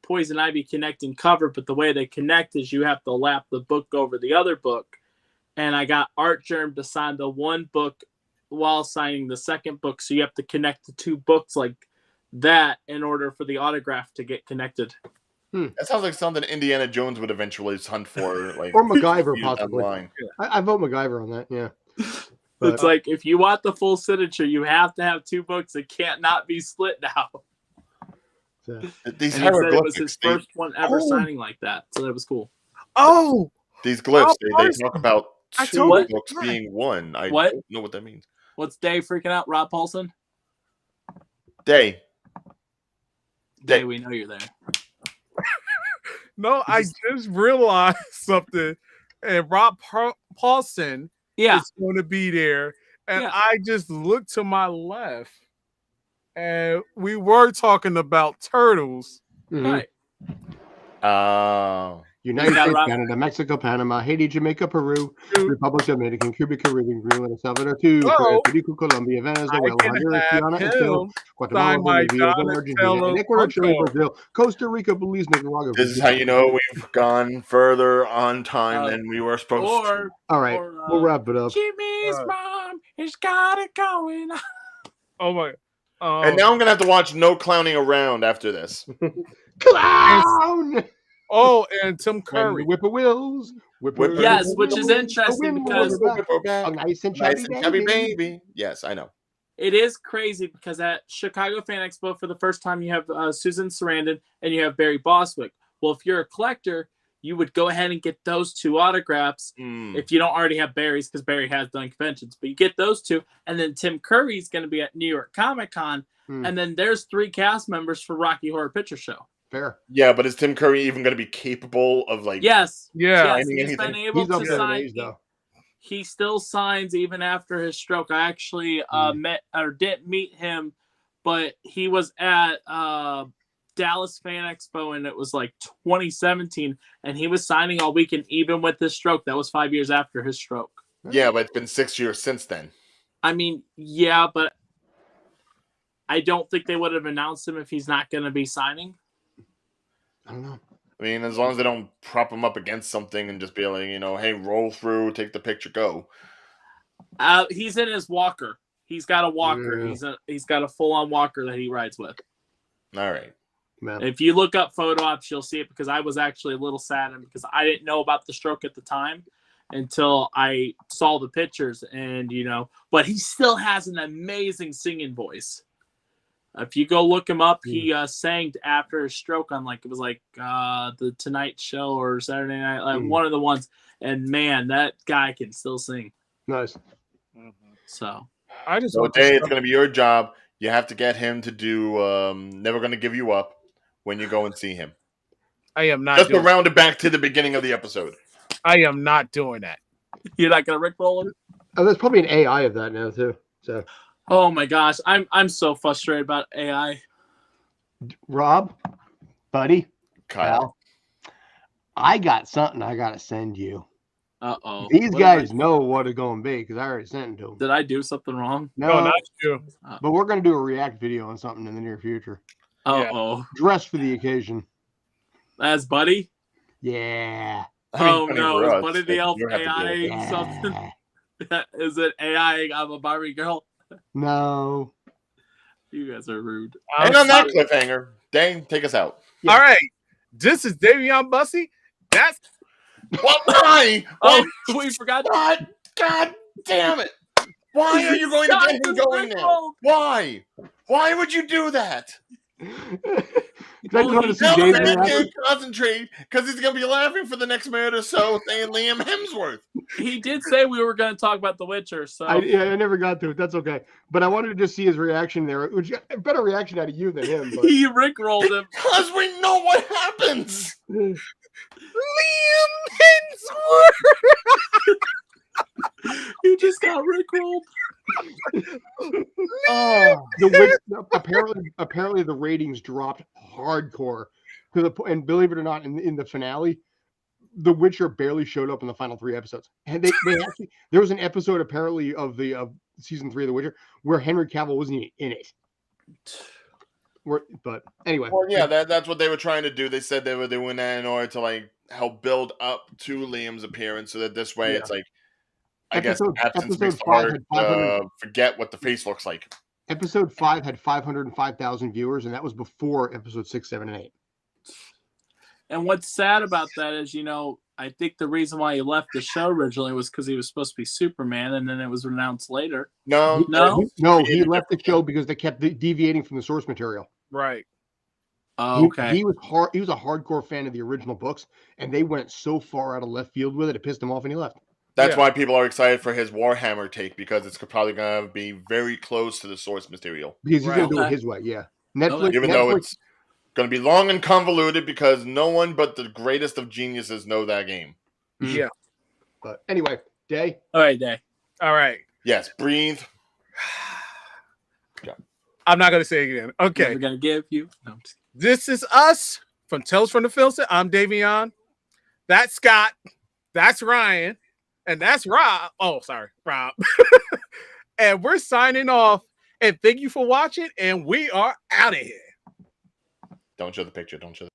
D: Poison Ivy connecting cover, but the way they connect is you have to lap the book over the other book, and I got Art Germ to sign the one book while signing the second book, so you have to connect the 2 books like that in order for the autograph to get connected.
C: That sounds like something Indiana Jones would eventually hunt for, like
A: or MacGyver possibly.
C: Yeah.
A: I vote MacGyver on that. Yeah,
D: but, it's like if you want the full signature, you have to have 2 books. It can't not be split now.
C: These
D: and he said it was his first one ever signing like that, so that was cool.
B: Oh,
C: these glyphs they talk about 2 books being one. I don't know what that means.
D: What's Dave freaking out? Rob Paulson?
C: Day,
D: we know you're there.
B: No, I just realized something. And Rob Paulson is going to be there. And I just looked to my left. And we were talking about turtles.
D: Right.
A: United States, Canada, Mexico, Panama, Haiti, Jamaica, Peru, Republic Dominican, Cuba, Caribbean, Greenland, El Salvador, Puerto Rico, Colombia, Venezuela, Honduras, Guyana, and Chile, Guatemala, Bolivia, Argentina, and Ecuador, Chile, Brazil, Costa Rica, Belize, Nicaragua.
C: This is how you know we've gone further on time than we were supposed to.
A: All right, we'll wrap it up.
D: Jimmy's mom has got it going on.
B: Oh my.
C: And now I'm going to have to watch No Clowning Around after this.
A: Clown!
B: Oh, and Tim Curry.
A: Whippoorwills.
D: Yes, which is interesting because
A: a nice and chubby
C: baby. Yes, I know.
D: It is crazy because at Chicago Fan Expo, for the first time, you have Susan Sarandon and you have Barry Bostwick. Well, if you're a collector, you would go ahead and get those two autographs if you don't already have Barry's, because Barry has done conventions. But you get those two, and then Tim Curry's going to be at New York Comic Con, and then there's 3 cast members for Rocky Horror Picture Show.
A: Fair.
C: Yeah, but is Tim Curry even going to be capable of
D: Yes.
C: Yes,
D: he's been able to sign. He still signs even after his stroke. I actually didn't meet him, but he was at Dallas Fan Expo, and it was like 2017, and he was signing all weekend, even with his stroke. That was 5 years after his stroke.
C: Yeah, but it's been 6 years since then.
D: I mean, yeah, but I don't think they would have announced him if he's not going to be signing.
A: I don't know.
C: I mean, as long as they don't prop him up against something and just be like, hey, roll through, take the picture, go.
D: He's in his walker. He's got a walker. Yeah. He's got a full-on walker that he rides with.
C: All right.
A: Man.
D: If you look up photo ops, you'll see it, because I was actually a little sad because I didn't know about the stroke at the time until I saw the pictures, and but he still has an amazing singing voice. If you go look him up, he sang after his stroke on the Tonight Show or Saturday Night, one of the ones. And man, that guy can still sing.
A: Nice.
D: So
C: Day, it's going to be your job. You have to get him to do Never Gonna Give You Up when you go and see him.
B: I am not.
C: Just to round it back to the beginning of the episode.
B: I am not doing that.
D: You're not going to rickroll him?
A: Oh, there's probably an AI of that now too. So.
D: Oh my gosh, I'm so frustrated about AI.
A: Rob, buddy,
C: Kyle,
A: I got something I gotta send you.
D: Uh-oh.
A: These guys know what it's gonna be because I already sent it to them.
D: Did I do something wrong?
B: No, not you.
A: But we're gonna do a react video on something in the near future.
D: Uh-oh.
A: Dressed for the occasion.
D: As Buddy?
A: Yeah.
D: Oh no, is Buddy the Elf AI something? Is it AI? I'm a Barbie girl.
A: No.
D: You guys are rude.
C: And on that cliffhanger, Dane, take us out.
B: Yeah. All right. This is Davion Bussey. That's
C: why?
D: We forgot.
C: God damn it. Why are you going to get him going now? Why? Why would you do that?
A: He can't
C: concentrate because he's going to be laughing for the next minute or so saying Liam Hemsworth.
D: He did say we were going to talk about The Witcher, so
A: I never got to it. That's okay. But I wanted to just see his reaction there. Which a better reaction out of you than him. But...
D: He rickrolled him.
C: Because we know what happens.
B: Liam Hemsworth.
A: You just got rickrolled. The Witch, apparently the ratings dropped hardcore and believe it or not, in the finale, The Witcher barely showed up in the final 3 episodes. And they actually, there was an episode apparently of season 3 of The Witcher where Henry Cavill wasn't in it. But anyway,
C: well, yeah, that's what they were trying to do. They said they were doing that in order to help build up to Liam's appearance, so that this way it's I guess absence makes it hard to forget what the face looks like.
A: Episode 5 had 505,000 viewers, and that was before episode 6, 7, and 8.
D: And what's sad about that is, I think the reason why he left the show originally was because he was supposed to be Superman, and then it was announced later.
A: No, he left the show because they kept deviating from the source material.
B: Right.
D: Oh, okay.
A: He was a hardcore fan of the original books, and they went so far out of left field with it, it pissed him off, and he left.
C: That's why people are excited for his Warhammer take, because it's probably going to be very close to the source material.
A: Because he's going to do it his way, yeah. Netflix,
C: even though it's Going to be long and convoluted because no one but the greatest of geniuses know that game.
B: Yeah.
A: But anyway, Day.
D: All right, Day.
B: All right.
C: Yes, breathe.
B: I'm not gonna say it again. Okay.
D: We're gonna give you. No, I'm just
B: This is us from Tales from the Field. I'm Davion. That's Scott. That's Ryan. And that's Rob. Oh, sorry, Rob. And we're signing off. And thank you for watching. And we are out of here.
C: Don't show the picture. Don't show the